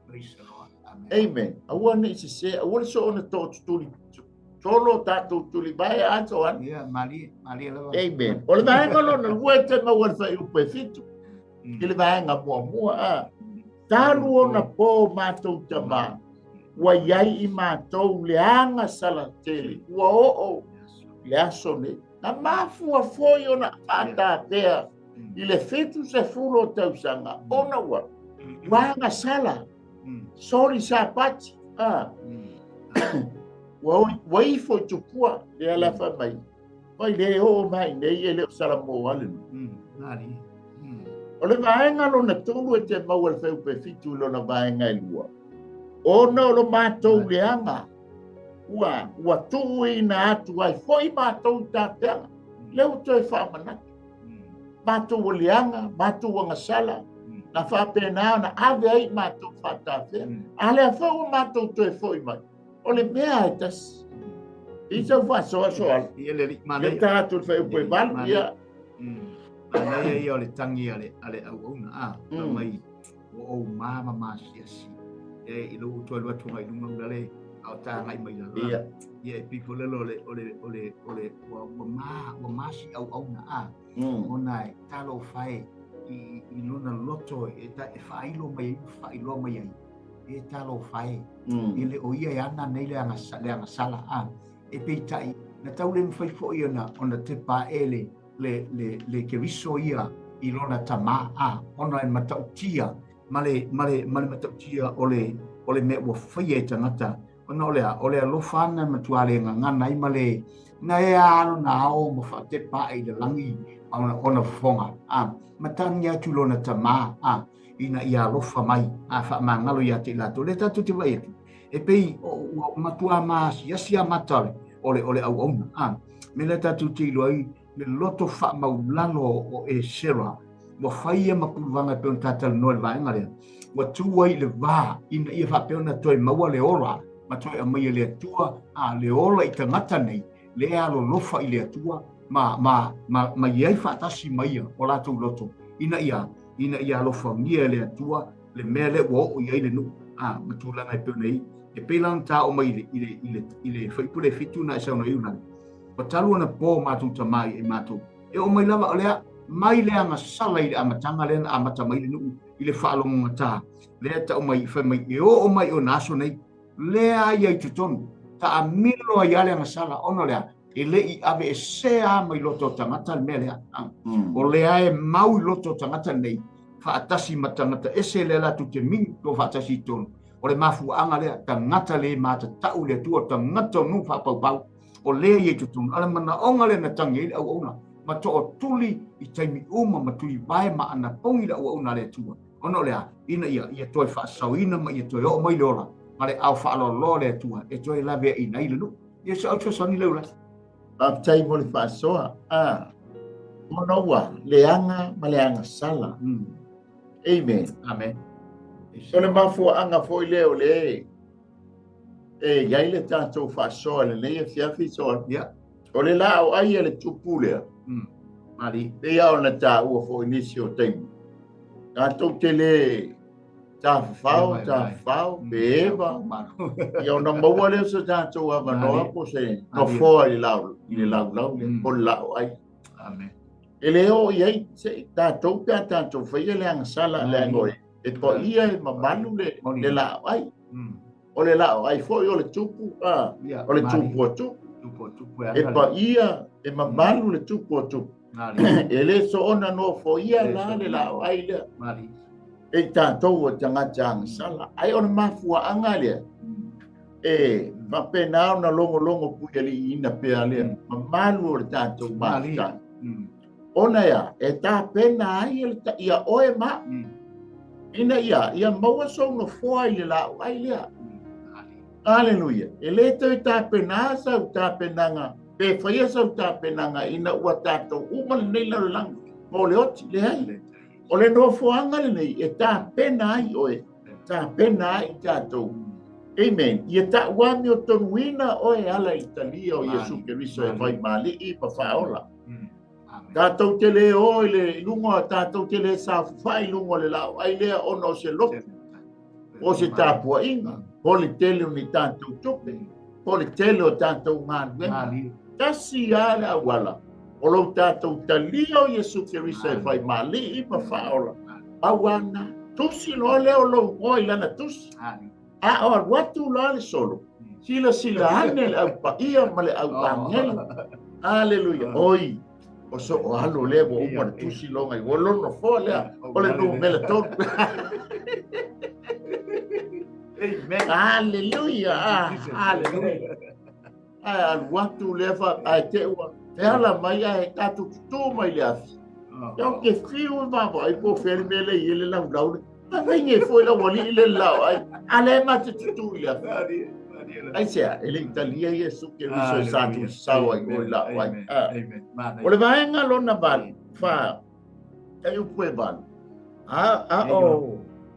Amen. Aua ne se se, aua so ona toa tuturi. Solo tātou turi vai ato an. Mali lava. Amen. O le vaenga lona lua te maua le whai upe fitu. Ki le vaenga mua. Tālu ona pō mātou tamā. Wa iai i mātou leanga sala tele. Ua o le aso ne. Na mafua foi ona ata pea. I le fitu se fulo tausanga. Ona ua. Wanga sala. Sorry sa pati. Wa i foi tupua. Le ala fa mai. Oi le o mai. Nei ele o sala mo wale. O le vaenga lo na tolu e te mau al feu pe fitu lo na vaenga e lua. Ona o lo mātou leanga. Ua tuu i na atu ai. Foi mātou tāpeanga. Leu toi whamanaki. Mātou o leanga, mātou o ngasala. Na whapena na ave ai mātou whatawhea. Ale a whau mātou toi foi mai. O le mea e tas. I tau whasoa soal. Le tātou whau pui walu ia. Anai ia o le tangi ale au auna. Mai o mama masiasi. I lo utua lua tunga i lunga ngale. Au tā ngai mai la. Ia pipo lelo o masi au auna. Ona e talo fai i luna loto e whailo mai ai e talo fai i le o ia e ana nei le anga sala e peitai na tau le mwhai fo i ona te pā ele le ke riso ia i lona tama ona e matautia ma le matautia o le me ua whai e tangata ona o le alofana matuale ngana i ma le na e alo na ao ma wha te pā e le langi ona fonga matangi atu lona tama ina ia alofa mai fa mangalo ia te lato le tatu te vai e pei matua mas ia sia matale ole au ona me le tatu te loi le loto fa maulano o e sera mo faia mapulvanga pe on tatal no le vai ngale wa tuai le va ina ia fa pe ona toi maua le ora ma toi mai le tua le ola i tangata nei le alo lofa i le tua ma iai whaatasi mai o lātou loto. Ina ia alofa ngia le atua, le mea le o iai le nu. Matulanga e peo nei. E peilang tā o mai i le whaipule fitu na e sauna iunani. O talu ana pō mātou tamai e mātou. E o mai lava o lea, mai lea nga sala i le amatanga lea na amata mai le nu i le whaalonga tā. Lea ta o mai i whai mai e o mai o naso nei. Lea iai tutonu. Ta a milo i ale nga sala ono lea. E le i ave e sea mai loto tangata me lea. O lea e mau loto tangata nei. Whaatasi matangata e se lea latu te mingi to whaatasi tonu. O le mafu anga lea tangata le mata tau le tua tangata nu whapau. O lea i e tutunu. Ale mana onga le na tangi i au auna. Ma to o tuli i taimi uma ma tui vai ma ana pongi le au auna le tua. Ono lea ina ia toi whaasau ina ma ia toi o mai leora. Ma le au whaalolo le tua. E toi la vea ina i le nu. Ia se au sani leura. Baptai mo le whaasoa. Monoua, leanga ma leanga sala. Amen. Amen. So le mafua anga foi leo le. Iai le tātou whaasoa le leia fiafi soa. O le lao ai le tupu lea. Mari. Le iau na tā ua foi nisi o teimu. Tātou te le tā whao, beba. Iau na maua leo sa tātou a manoa po se no foa i lau le po lao ai. Amen. E leo iai tātou pia tātou whaia le angasala le angoe. E po ia e mamanu le lao ai. O le lao ai foi o le tupu, o le tupu atu. Tupu E pa ia, e mamalu le tupu o tupu. E le so ona no fo ia la le la ai le. E tātou o tangata angasala. Ai ona mafua anga le. E mapena ona longo puia li ina pea le. Mamalu o le tātou mafutanga. Ona ia, e tā pena ai ia oe ma. Ina ia maua so no fo ai le la ai le. Hallelujah. E le tau tā pena sa u tā penanga. Pe whaia sa u tā penanga ina ua tātou umale nei la lang. Mo le oti le hai. O le no fuanga le nei e tā pena ai oe. Tā pena ai tātou. Amen. Ia tā wami o tonuina oe ala Italia o Yesu Keriso e vai mali I pa whaola. Tātou te le o le lungo, tātou te le sa whai lungo le lau. Ai lea ono se lopu. O se tāpua inga. Poli tele o ni tātou tupe. Poli tele o tātou ngānuenga. Tasi ala wala. O lo tātou talia o Yesu Keriso e vai mali I pa whaola. Awana. Tusi lo leo lo ngoi lana tusi. A o watu lo ale solo. Sila ane le au pa ia ma le au angel. Hallelujah. Oi. O so o halo le wo o ma tusi lo ngai. O lo no fo le. O le no mele ton. Amen. Hallelujah. Hallelujah. Al watu leva a te ua. Te hala mai a he tatu tu mai le afi. Iau ke fiu mamo ai po feri mele I ele lau lau. Ma venye foi la wali ile lau ai. Ale ma te tutu le afi. Ai sea, ele Italia Yesu Keriso e satu sawa I oi lau ai. O le vaenga lona vali. Fa. Ai upue vali.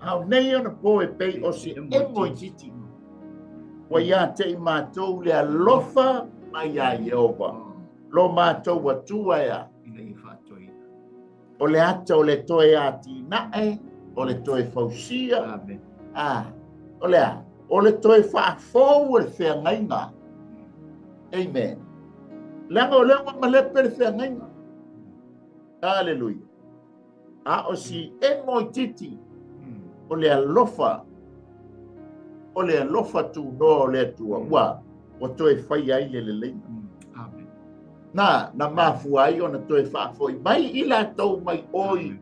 Au nei ona po e pei o si e moi titi. Wa ia te I mātou le alofa mai a Yehova. Lo mātou atua ea. O le ata o le toe ati nae. O le toe fausia. O le a. O le toe whaafou e whea ngainga. Amen. Langa o lewa malepe le whea ngainga. Hallelujah. A o si e moi titi. O le alofa. O le alofa tu no le tua ua. O toe whai ai le leina. Na mafua ai ona toe whaafoi. Mai ila tau mai oi.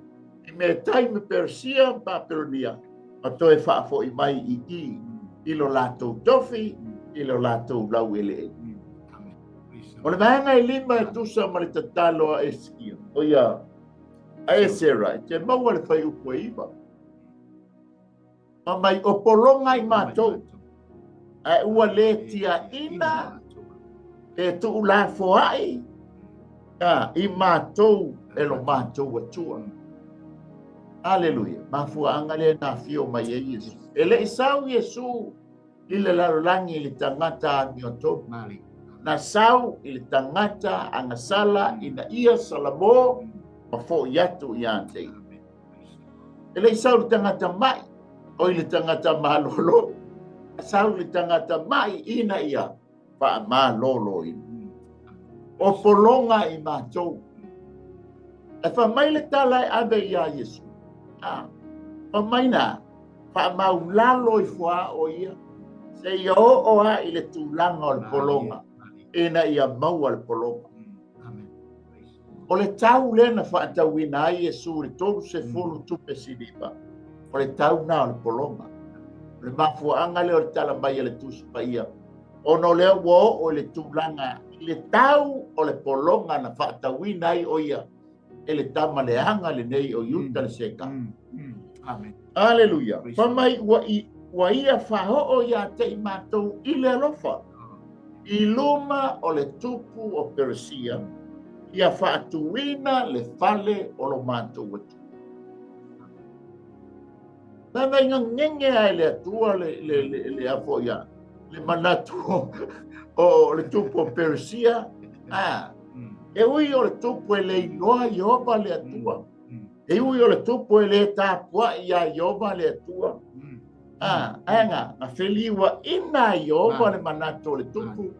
I me tai me Persia Babylonia. O toe whaafoi mai I ilo latou tofi. Ilo latou lau ele. O le maanga I lima e tusa ma le tatalo a eskia. O ia. A esera. Te maua le whai upo iwa. Ma mai o polonga I mātou. A ua le tia ina. E tu la foai. I mātou e lo mātou atua. Hallelujah. Mafua angale na fio mai e Yesu. Ele isau Yesu. Ile larolangi ili tangata angioto. Na sau ili tangata angasala ina ia salamo. Mafo yatu yante. Ele isau ili tangata mai. O ili tangata malolo. Sau ili tangata mai ina ia. Pa malolo ina. O polonga I mātou. E wha mai le tala e abe ia Yesu. Wha mai nā. Wha maulalo I fua o ia. Se ia o a I le tūlanga o le polonga. E na ia maua le polonga. O le tau lena wha atawina ai Yesu le tolu se fulu tupe sinipa. O le tau nā o le polonga. Le mafua anga leo le tala mai le tusipa ia. Ono leo wo o le tūlanga. Le tau o le polonga na whaatawina ai o ia. E le tama le hanga le nei o yuta le seka. Amen. Hallelujah. Pamai wa ia whaho o ia te I mātou I le alofa. I luma o le tupu o Persia. Ia whaatuina le fale o lo mātou atu. Nana inga ngenge ai le atua le afo ia. Le manatu o le tupu o Persia. E ui o le tupu e le inoa Yehova le atua. E ui o le tupu e le tāpua ia Yehova le atua. Ainga, na feliwa ina Yehova le manatu o le tupu.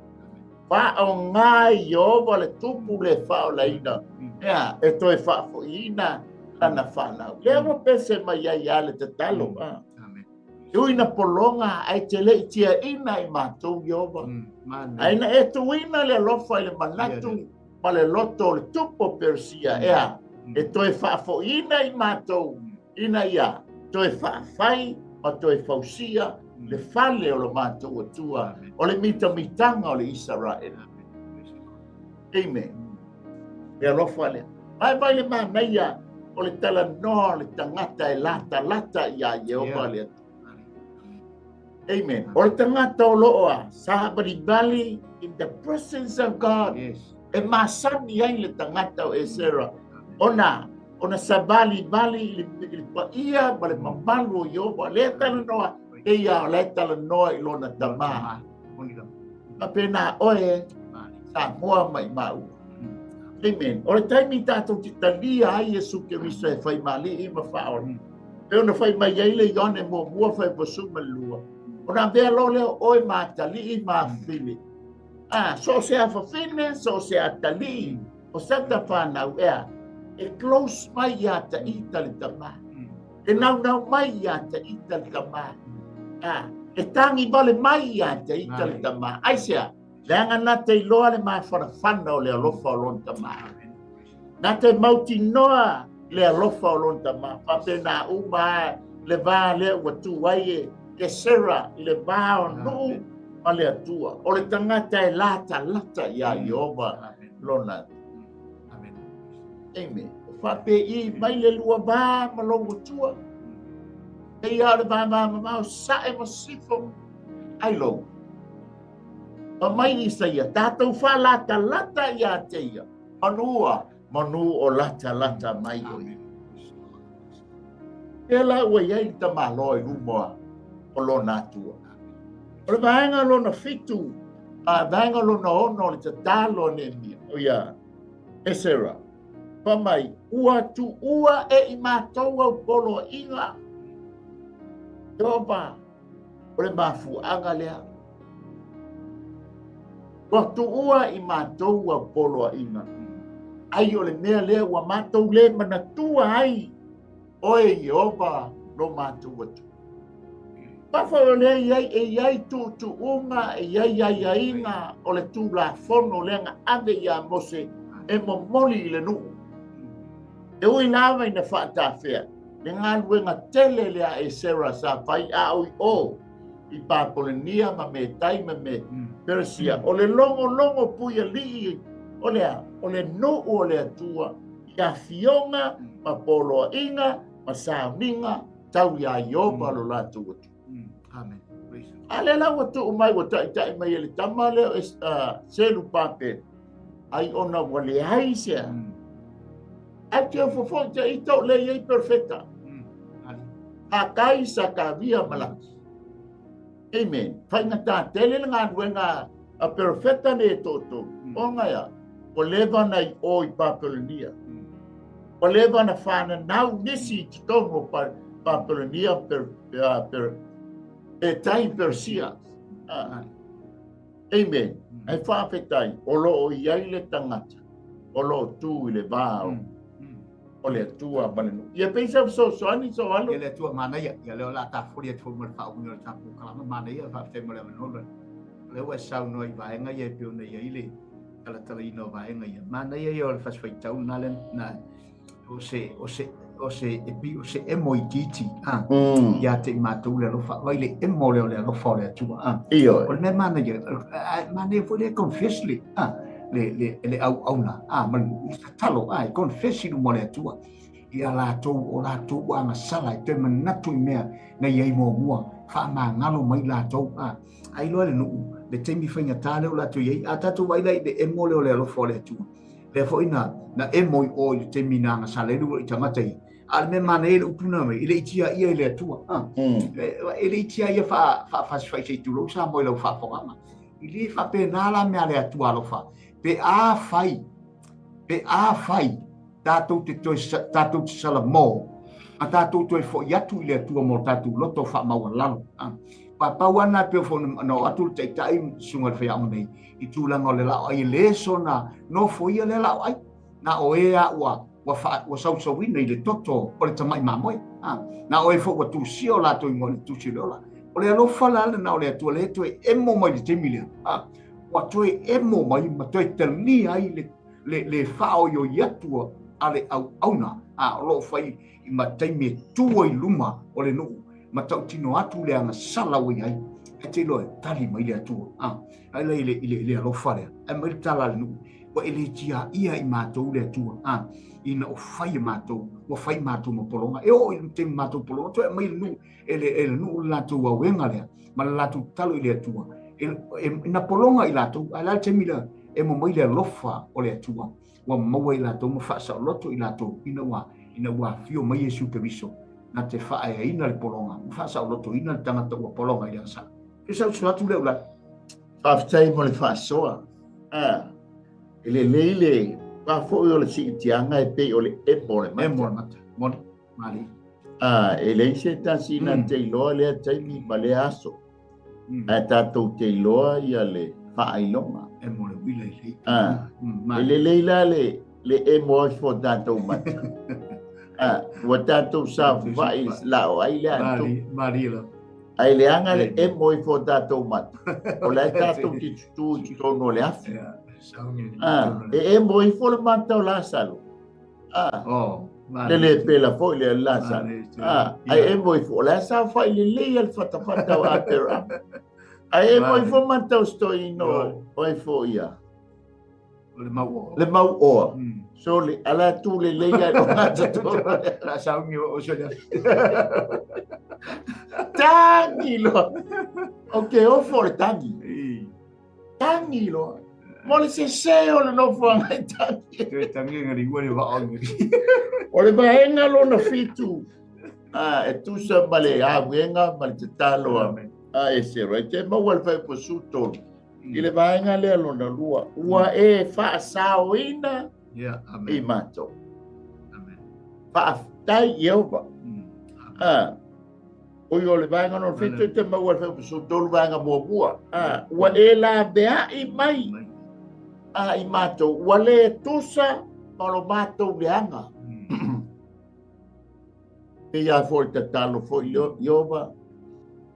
Wha o ngā Yehova le tupu le whao la ina. E toi whaafo ina ana whanau. Lea mo pese mai ia le te talo. Uina polonga ai te le tia ina I mātou Iova. Aina e tuina le alofa I le manatu ma le loto le tupo persia ea. E toe whaafoina I mātou ina ia. Toe whaafai ma toe fausia le fale o le mātou atua o le mitanga o le Israel. Amen. E alofa le. Vai le mānaia o le tala noa le tangata e lata ia Iova le. Amen. O le tangata o loa sa bali in the presence of God. Yes. E masani ai le tangata o Esera. Ona sabali le paia ma le mamalu o Iova. Le tala noa e ia le tala noa I lona tama. Apena oe sa moa mai mau. Amen. O le taimi tātou ti talia ai Iesu Keriso e whai mali I mawhao. E ona whai mai ai le ione mua whai pasu malua. Ona vea lo leo oi mātali I māwhili. So se a whawhine, so se a tali. O sata whanau ea. E close mai ia ta ita le tama. E nau mai ia ta ita le tama. E tangi vale mai ia ta ita le tama. Aisea, leanga na te iloa le mai whanawhana o le alofa o lon tama. Na te mauti noa le alofa o lon tama. Pape na uma le vā le watu waie. Ke sera I le vāo nuu ma le atua. O le tangata e lata ia Iova lona. Amen. Whape I mai le lua vā ma longo tua. E ia le vā mau sae ma sifo. Ai longo. Ma mai ni sa ia. Tātou wha lata ia te ia. Manu o lata mai oi. E la ua iai ta maloi rumoa. O lona atua. O le vaenga lona fitu, vaenga lona ono le tatalo ne mia. O ia, Esera. Pamai, ua e I mātou au polo inga. Toba, o le mafuanga lea. Ua I mātou au polo inga. Ai o le mea lea ua mātou le manatua ai. Oe Iova no mātou atu. Papa o le iai tu unga e iai inga o le tu la fono lenga ave ia mose e momoli I le nuu. E ui nawa ina whaatawhea. Le ngā luenga tele lea e Sera sa pai a ui o I Papolenia ma me tai ma me Persia. O le longo puia lii o le nuu o le atua ia fionga ma poloa inga ma sauninga tau ia Iova lo la tu atu. Amen. Ale la watu umai wata ita mai ele tamale selu pape ai ona wale haisia ati o fofo te ito le ye perfecta akai sakavia malaki amen fai ngata tele nga wenga a perfecta ne toto onga ya o leva na o I Papolenia o leva na fana nau nisi tomo Papolenia per e tai Persia. Amen. Ai whawhetai, o lo o iai le tangata, o lo tu I le vāo, o le atua malenu. Ia peisa so ani so alo. Ia le atua manaia, ia leo la ta furi atu mo fa unyo ta pu kalama manaia fa te mo le manolo. Le wa sau no I vaenga ia pe ona ia ile. Kala tala ino vaenga ia. Manaia ia le fasfai tau na le na o se emo I titi ia te mātou le lofa vai le emo le lofa le atua o le mana ia mana foi le confess le au na ma talo confess I mo le atua ia o lātou anga sala te manatu I mea na iai mua wha ngalo mai lātou ai loa le nuu le teimi whainga tā leo lātou iai tātou vai le emo le lofa le atua le foi na emo I o te minanga salelu I tamatai al me mana ele upuna me ele itia ia ele atua ele itia ia fa fai sei tu lo sa mo lo fa fonga ili fa penala me ale atua lo fa pe a fai tatou te sala mo a tatou te fo yatu ile atua mo tatou loto fa mau lalo pa pawana pe fo no atu te tai sunga fa ya nei I tu la no le la ai le sona no fo ia le la ai na o ea ua wa sauwina i le toto o le tamai mamoe. Na o e fo wa tu sio la to ngol tu sio la. O le alofa la na o le tu le to e mo mai le temile. Wa to e mo mai ma to e tali ai le fao yo yatua ale au na. Lo fai i ma taimi tua i luma o le no ma tau tino atu le anga sala o ai. E te lo e tali mai le atua. Ai le alofa le. E mai tala le no. Wa ele tia ia i mātou le atua. Ina o fai mātou, o fai mātou ma polonga. E o i te mātou polonga, to e mai nu, ele nu lātou a wenga lea, ma lātou talo i le atua. Ina polonga i lātou, a la te mila, e mo mai le lofa o le atua. Wa maua i lātou, ma whaasa o loto i lātou, ina wa fio mai Jesu Keriso. Na te whae a ina le polonga, ma whaasa o loto, ina le tangata ua polonga i le asa. E sau suatu leo la. Whaftai mo le whaasoa. Ele leile, pa fo o le si tianga e pe o le epore mata. Mon, mali. E le se tasi na te iloa le taimi ma le aso. E tatou te iloa ia le whaailonga. E mo le wila i le. Ele leila le e moa fo tatou mata. Wa tatou sa vai la o ai le antu. Mali la. Ai le anga le e moa fo tatou mata. O le tatou ki tu tono le afi. E mo i fo le mata o la salo. Le pela fo le la salo. Ai e mo i fo la sa fa le al fata o apera. Ai e mo i fo mata o sto ino o i fo ia. Le mau o. So le ala tu le o mata to la sa o so ya. Tangi lo. Okay, o fo le tangi. Tangi lo. Mo le se o le no fuanga i tangi. Te tangi ngari wale wa ongi. O le vaenga lo na fitu. E tu sa male wenga male te talo e se ro. Te ma wal fai po suto. I le vaenga le lo na lua. Ua e fa sao ina. I mato. Amen. Fa tai Yehova. O yo le vaenga no fitu te ma wal fai po suto le vaenga mua. Ua e la bea i mai. I mato wale tusa malo mato leanga. E ia foi te talo foi Yehova.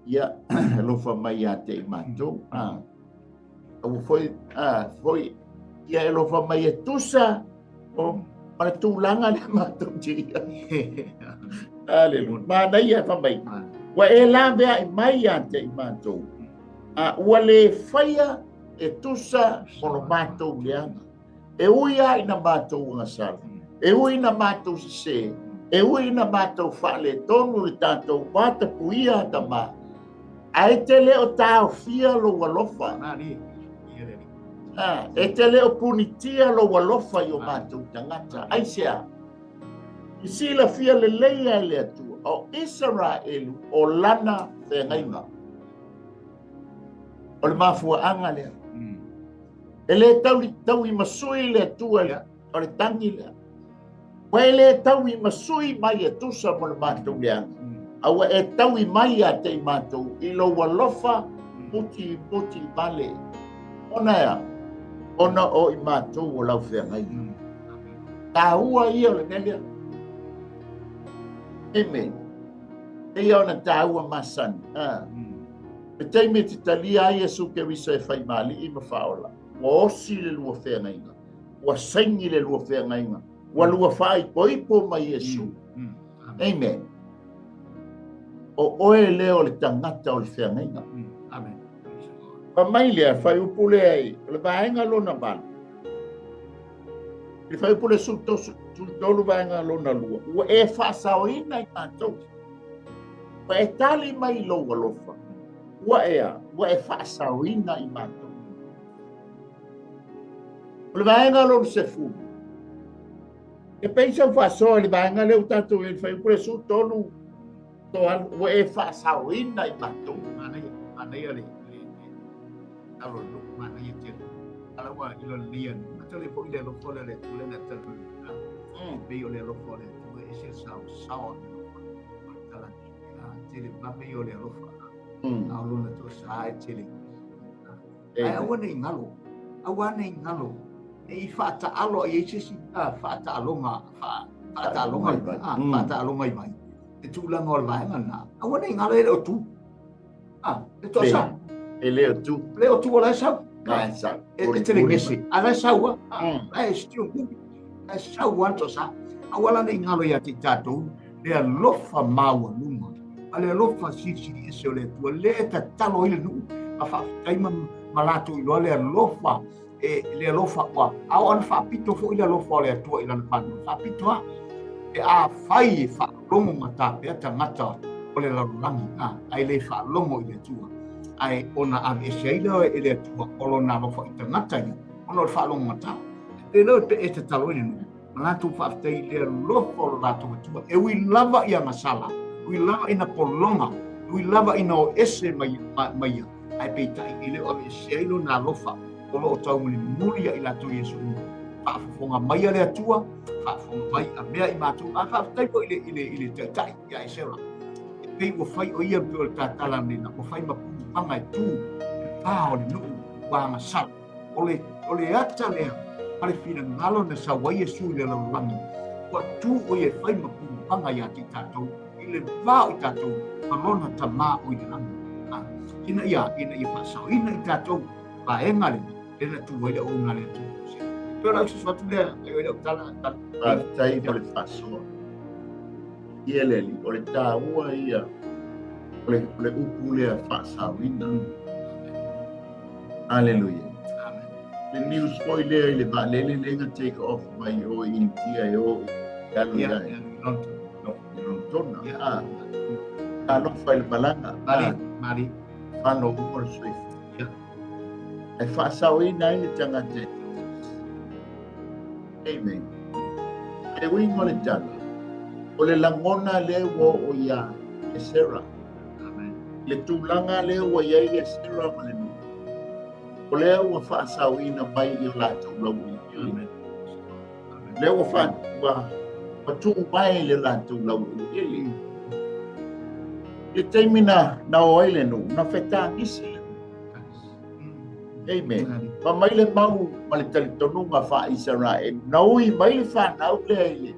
Ia lo fa mai ate mato. O foi ia lo fa mai tusa o para tu langa le mato dia. Aleluia. Ma dai ia fa mai. Wa e la bea i mai ate mato. Wale faia e tusa mono mātou leanga. E uia ina mātou ngasala. E ui na mātou se. E ui na mātou whale tonu i tātou wata puia ta mā. Ai te leo tāo fia lo walofa. E te leo punitia lo walofa i o mātou tangata. Ai sea. I sila fia le leia le atu. O Israelu o lana whengainga. O le mafua anga lea. E le tau i masui le tua o le tangi lea. Wa e le tau i masui mai e tusa mo le mātou leanga. Awa e tau i mai a te mātou i lo walofa muti male. Ona ea, ona o i mātou o lau whengai. Tā ua ia o le nelea. Amen. E ia ona tā ua masani. E teime te talia ai Jesu Keriso e whai mali i mawhaola. Wa osi le lua whengainga. Wa saingi le lua whengainga. Wa lua whai poipo mai Jesu. Amen. O oe leo le tangata o le whengainga. Amen. Pa mai lea whai upule ai. Le vaenga lona mana. Le whai upule sultolu vaenga lona lua. Wa e whaasao ina i mātou. Wa e tali mai lo walofa. Wa e whaasao ina i mātou. O le vaenga lona se fu. E pensa whaasao le vaenga leo tātou e whai upule sultolu. Wa e whaasao ina i mātou. Manai ale. Alo nuk manai te. Alawa ilo lian. Matale po ile lo fole le tule na tele. Be ole lo fole. Tu e se sao. Tala. Tele mabe ole lo fole. Alo na to sa tele. Ai awane ngalo. Awane ngalo. e whaataalo i eisesi whaataalonga whaataalonga i vai e tūlanga o le vaenga nā aua nei ngala e o tū e toa sa e leo tu leo tū o lai sau e tere ngese a lai saua lai e stio ngubi lai sau anto sa awala nei ngalo ia te tātou lea lofa maua lunga a lea lofa sisi ese o lea tua lea ta talo ile nuu a whaafutaima malato i loa lea lofa e lea lofa ua au ana whaapito fo ila lofa o lea tua ila na panu whaapito a e a whai e whaalongo ngata pea ta ngata o lea larulangi ai le whaalongo i lea tua ai ona ave ese aila e lea tua olo na lofa i ta ngata ia ona o le whaalongo ngata e leo te e te talo ile nuu malato whaafutai lea lofa o le lato tua e ui lava ia masala ui lava ina polonga ui lava ina o ese mai ai peitai i leo ave ese ailo na lofa o lo tau muli i la tu Yesu whaafonga mai a lea tua whaafonga mai a mea i mātou a whaafutai po ile tai ia e sera e pei o whai o ia pio le tātala nena o whai mapungu panga e tū pāo le nuu wānga sal o le ata lea pare whina ngalo na sa wai Yesu i le laulangi o tū o ia whai mapungu panga ia ti tātou i le vāo i tātou malona ta mā o i le langi ina ia whaasau ina i tātou pa e ngale ena tu wele o ngale tu pero la suatu le ai o tala tai por el paso y el o le ta ua ia le upule a fasa winda aleluia amen le news foi le va le take off by o in tio aleluia non torna no fai le balanga mari fanno por swift e whaasawina i tanga te. Amen. E wingo le tala. O le langona le o ia e sera. amen Le tūlanga le o ia e sera male nu. O le o whaasawina mai i o lātou lau i. amen Le o whaatu mai le lātou lau i. Le teimina na o aile nu, na whetā ngisi. Amen. Pa mai le mau ma le talitonunga wha Israel. Naui mai le whanau le aile.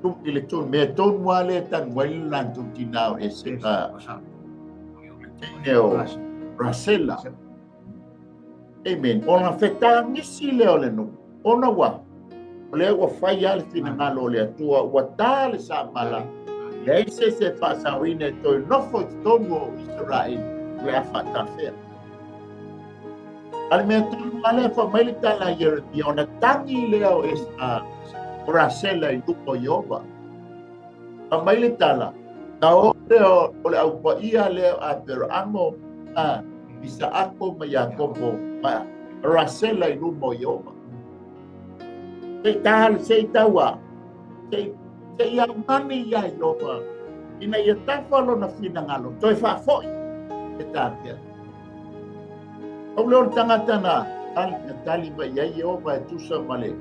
Tum i le tun mea tonu wa le tan wai le lantu tinao e se ka Neo Rasela. Amen. Ona whetā ngisi leo le nu. Ona wa. O le wa whai ale fina ngalo le atua. Wa tā le sa mala. Le se whaasawine toi nofo i tonu o Israel. Le a whatawhea. Ale mea tonu ale fa mai le tala i ona tangi leo e Rasela i lupo Iova. Fa mai le tala. Na o leo o le au pa ia leo a pero amo isa ako ma Yakobo ma Rasela i lupo Iova. Se tahal se tawa. Se ia mani ia Iova. Ina ia tafalo na fina ngalo. Toi fa foi. E tāpia. Au leo tangata na tali ba ia Iova e tusa male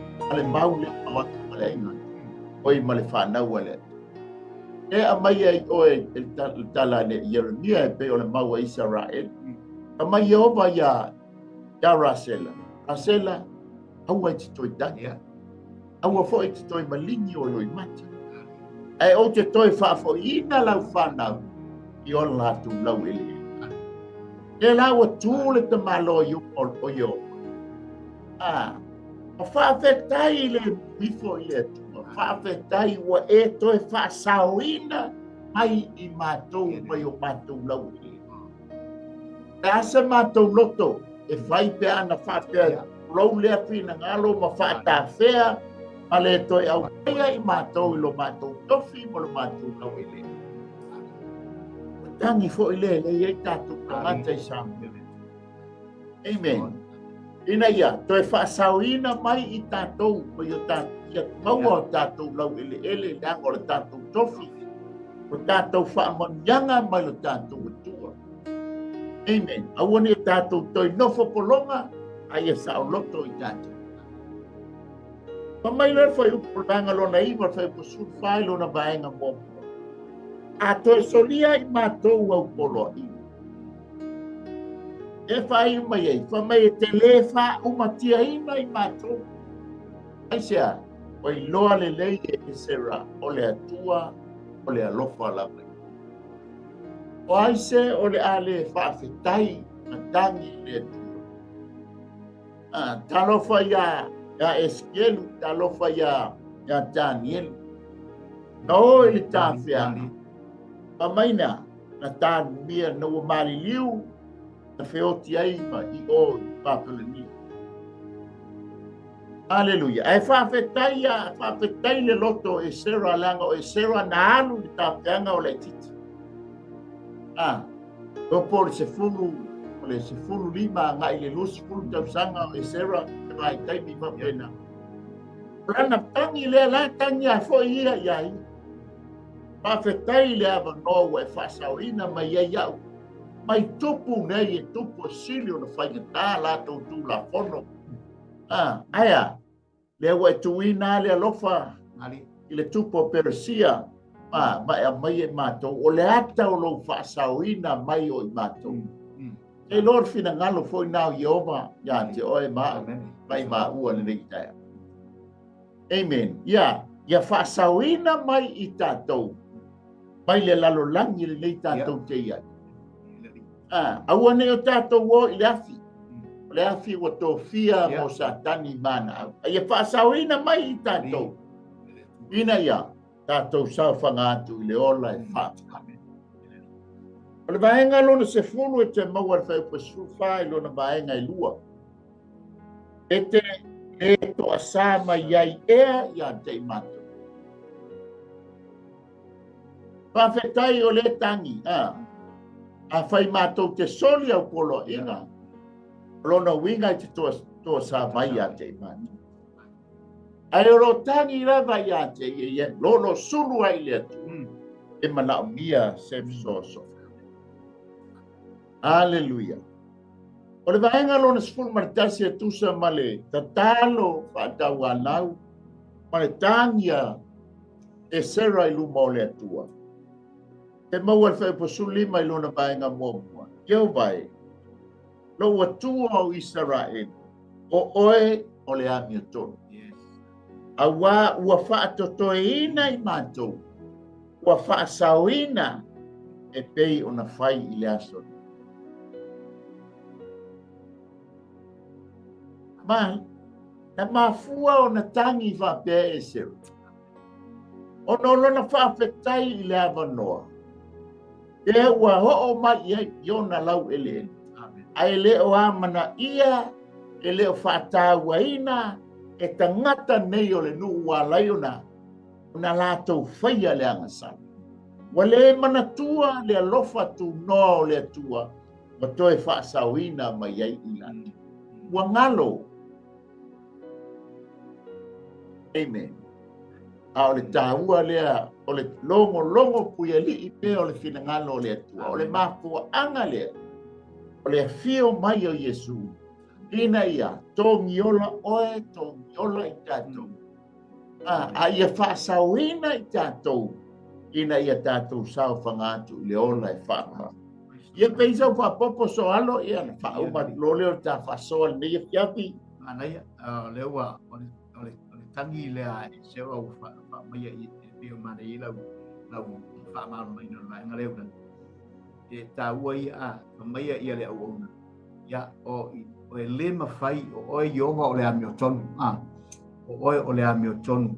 maule awatu male inga. Oi male whanau ale. E a mai ai oe tala ne Jeremia e pe o le maua Israel. A mai Iova ya Rasela. Rasela au ai titoi tania. Au a fo i titoi malingi o loi mata. E o te toi whafo ina lau whanau i o latu lau ele. E lawa tūle te malo o yo. A whawhetai le bifo i e tuma. Whawhetai wa e toi whaasauina mai i mātou mai o mātou lau e. E asa mātou loto e whai pe ana whawhea lau lea whina ngalo ma whaatawhea ma le toi au kaya i mātou i lo mātou tofi mo lo mātou lau e le. Tangi fo ile le ye tatu kamata isamu. Amen. Ina ia, toi whaasauina mai i tātou, ko i o tātou, maua o tātou lau ele lango o tātou tofi, o tātou whaamonianga mai o tātou atua. Amen. Awane tātou toi nofo polonga, ai e sao loto i tātou. Pamai lor whai upolanga lona iwa, whai uposun whai lona vaenga momo. A toi solia i mātou au polo i. E whai mai ei, whamai e te le wha umatia ina i mātou. Ai sea, o i loa le lei e sera, o le atua, o le alofa la mai. O ai se o le ale whaafetai, matangi le atua. Talofa ia Eskelu, talofa ia Daniel. No le tawhia. Pamaina, na tānu mia na ua mari liu, na whioti ai ma i o Papalani. Hallelujah. Ai whawhetai le loto e sera langa o e sera na alu le tāwhianga o le titi. Opo le se fulu lima ngai le lusi fulu tausanga o e sera te vai taimi whapena. Rana tangi le la tangi a fo ia iai. Whawhetai le ava no e whasauina mai ia iau. Mai tupu nei e tupu silio na whaingatā la tautu la fono. Aia, le ua e tuina le alofa i le tupu Persia. Mai e mātou, o le ata o lou whaasauina mai o i mātou. E lor fina ngalo fo nau Yehova, ya te oe mai ua le nei taia. Amen. Ya whaasauina mai i tātou. Mai le lalo langi le nei tātou te ia. Aua ne o tātou o i le afi. Le afi o tō fia mo sa tani mana. Ia whaasauina mai i tātou. Ina ia. Tātou sau whangātu i le ola e whātakame. O le vaenga lona se fulu e te maua le whaupa sufai lona vaenga i lua. E te toa sāma iai ea ia te imatu. Whawhetai o le tangi. A whai mātou te soli au polo inga. Lona winga i te toa sāma ia te imatu. Ai oro tangi rava ia te ia lono sulu ai le atu. E manao mia sef soso. Hallelujah. O le vaenga lona sifuru maritasi e tusa male tatalo whaatau anau. Male tangia e sera i luma o le atua. E maua le whai posulima i lona vaenga mua. Iau vai. Lo atua o Israel. O oe o le ami o tonu. Awa ua whaatotoeina i mātou. Ua whaasauina e pei o na whai i le aso. Na mafua o na tangi whapea e seru. O no lona whaafetai i le avanoa. E ua ho'o mai i o na lau ele. Ai le o amana ia, e le o whaatauaina, e tangata nei o le nuu walai ona lātou whaia le angasana. Wa le manatua le alofa tu noa o le atua, wa toe whaasauina mai ai ilani. Wa ngalo. Amen. A o le tāua lea, o le longo puia li i pe o le finangalo o le atua, o le mafua anga lea, o le fio mai o Yesu. Ina ia, tō ngiola oe, tō ngiola i tātou. A ia whaasauina i tātou. Ina ia tātou sau whangātu i le ola e whaama. Ia peisau whapopo so alo, ia na whauma lole o tā whasoa nei e fiapi. Anai, lewa, o le tangi lea e sewa u whaamaia i pio mana i lau whaamaro mai na vaenga leo na. E tā ua i a, whaamaia ia le au auna. Ia o e le mawhai o oe Yehova o le ami o tonu. O oe o le ami o tonu.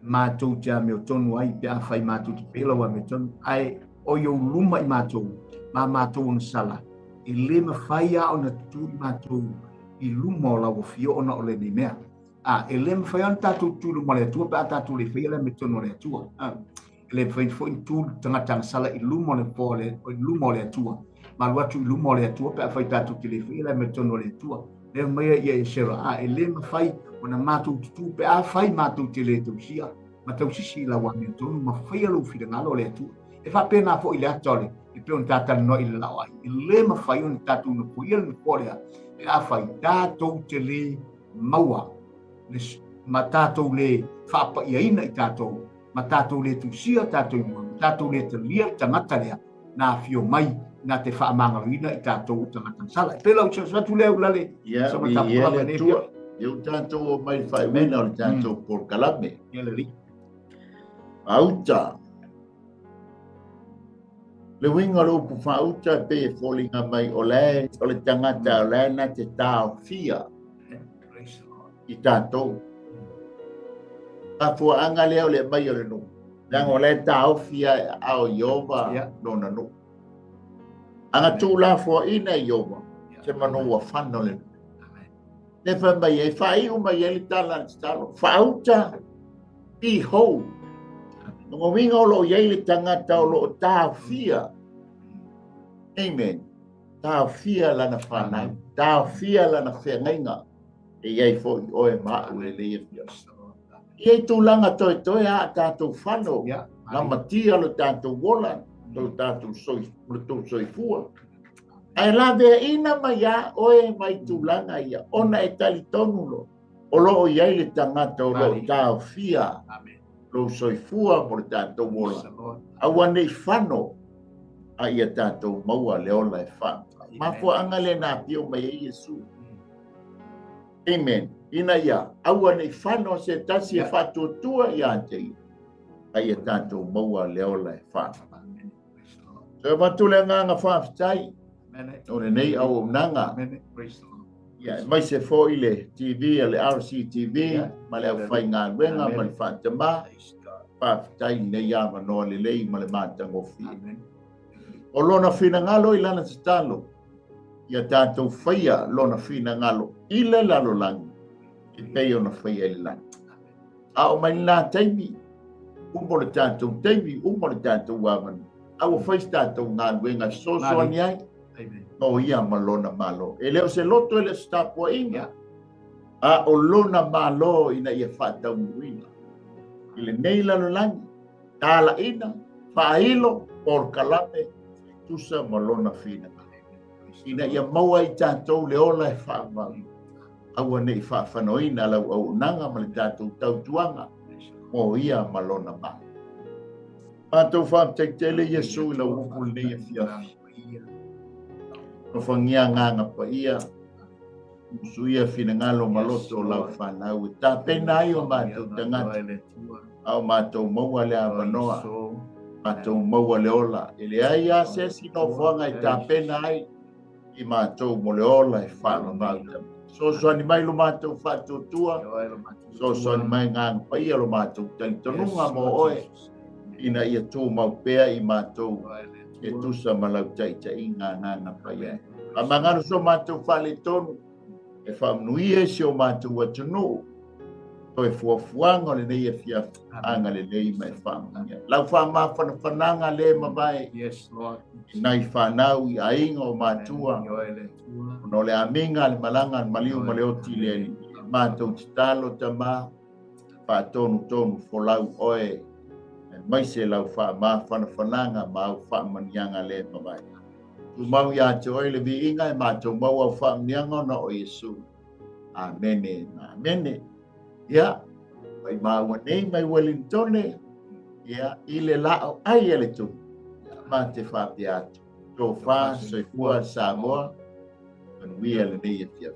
Mātou te ami o tonu ai, pe a whai mātou te pela o ami o tonu. Ai o iau luma i mātou, mātou on sala. E le mawhai a o na tutu i mātou i luma o lau fio ona o le ni mea. E le mawhai a tātou tūlu mo le atua, pe a tātou le whai le me tonu o le atua. E le mawhai fo i tūlu tangatanga sala i luma o le po o luma o le atua. Maluatu i luma o le atua, pe a whai tātou te le whai le me tonu o le atua. Le mea ia e sera, e le mawhai o na mātou tutu, pe a whai mātou te le tausia. Ma tausisi la wa me tonu, ma whai alo whira ngalo le atua. E wha pēnā fo i le atole, e pe on tātana no i le lau ai. E le mawhai o ni tātou na puia le kōrea, e a whai tātou te le maua. Ma tātou le whapa ia ina i tātou, ma tātou le tausia, tātou i mua, tātou le te lia, tangata lea, nā fio mai, nā te wha amangaruina i tātou tangata sala. E pēlau, sa tu leo lale, sa ma tāpura Eu tātou o mai whai mena o le tātou por kalame. Ia le li. Auta. Le winga lo pu whauta pe e wholinga mai o le tangata o le na te tāo fia Praise the Lord. I tātou. A fua anga leo le mai o le nu. Nang o le tāo fia ao Iova nona nu. Anga tūla fua ina Iova. Se manu wa whano le nu. Ne whamai e whai o mai e li tala ni stalo. Whauta. Behold. Ngo winga o lo iei le tangata o lo tāo fia. Amen. Tāo fia lana whanau. Tāo fia lana whengainga. E iei fo I oe maa ue le ia fia. Iei tūlanga toi toi a tātou whano. Na matia lo tātou wola. Lo tātou soifua. Ai la vea ina mai a oe mai tūlanga ia. Ona e tali tonu lo. O lo o iei le tangata o lo tāo fia. Lo soifua mo le tātou wola. Awa nei whano. A ia tātou maua le ola e whano. Mafua anga le nā pio mai e Iesu. Amen. Ina ia. Awa nei whano se tasi e whatuatua ia te. A ia tātou maua le ola e whano. So matule nganga whaafitai. O le nei au nanga. Ia, mai se fo I le TV, le RCTV, ma le au whai ngā wenga, ma le whaatama. Whaafitai nei a manoa le lei, ma le mātangofi. O lona whina ngalo I lana te talo. Ia tātou whaia lona whina ngalo. I le lalo langi. I pei ona whaia I langi. A o mai nā teimi. Umo le tātou teimi, umo le tātou wāmanu. A o whais tātou ngā wenga sosoani ai. O ia malona malo. E leo se loto ele stapua inga. A o lona malo ina ia whatau muina. I le nei lalo langi. Tāla ina, whailo, por kalame, tusa malona whina. Ina ia maua I tātou le ola e whaamau. Aua nei whaafanoina lau au nanga ma le tātou tautuanga. O ia malona malo. Tātou whaamtektele Iesu I lau upul nei e fiafi. No whangia nganga pa ia. Musuia whina ngalo maloto lau whanau. E tā pena ai o mātou tangata. Au mātou maua le awanoa. Mātou maua le ola. E le ai a sesi no whanga I tā pena ai. I mātou mo le ola e whanga mātou. So ni mai lo mātou whātuatua. So ni mai nganga pa ia lo mātou. Tali tonunga mo oe. Ina ia tū mau pēr I mātou. E tusa malau taita I nganga pa ia. A mangano so mātou whale tonu. E whamnuia si o mātou atunu. To e fuafuanga le nei e fia anga le nei mai whamnuia. Lau whama whananga le mawai. Yes, Lord. Nai whanau I ainga o mātua. No le aminga le malanga le maliu maleoti le mātou titalo tama. Whatonu folau oe. Mai se lau whama whananga mau whamanianga le mawai. Tu mau ia te oi le vi inga e mātou mau au whaamnianga na o Iesu. Amene. Amene. Ia. Mai maua nei mai Wellingtone. Ia. I le lao ai ele tu. Mā te whaapi atu. Tō wha soifua Samoa. Manuia le nei e fia.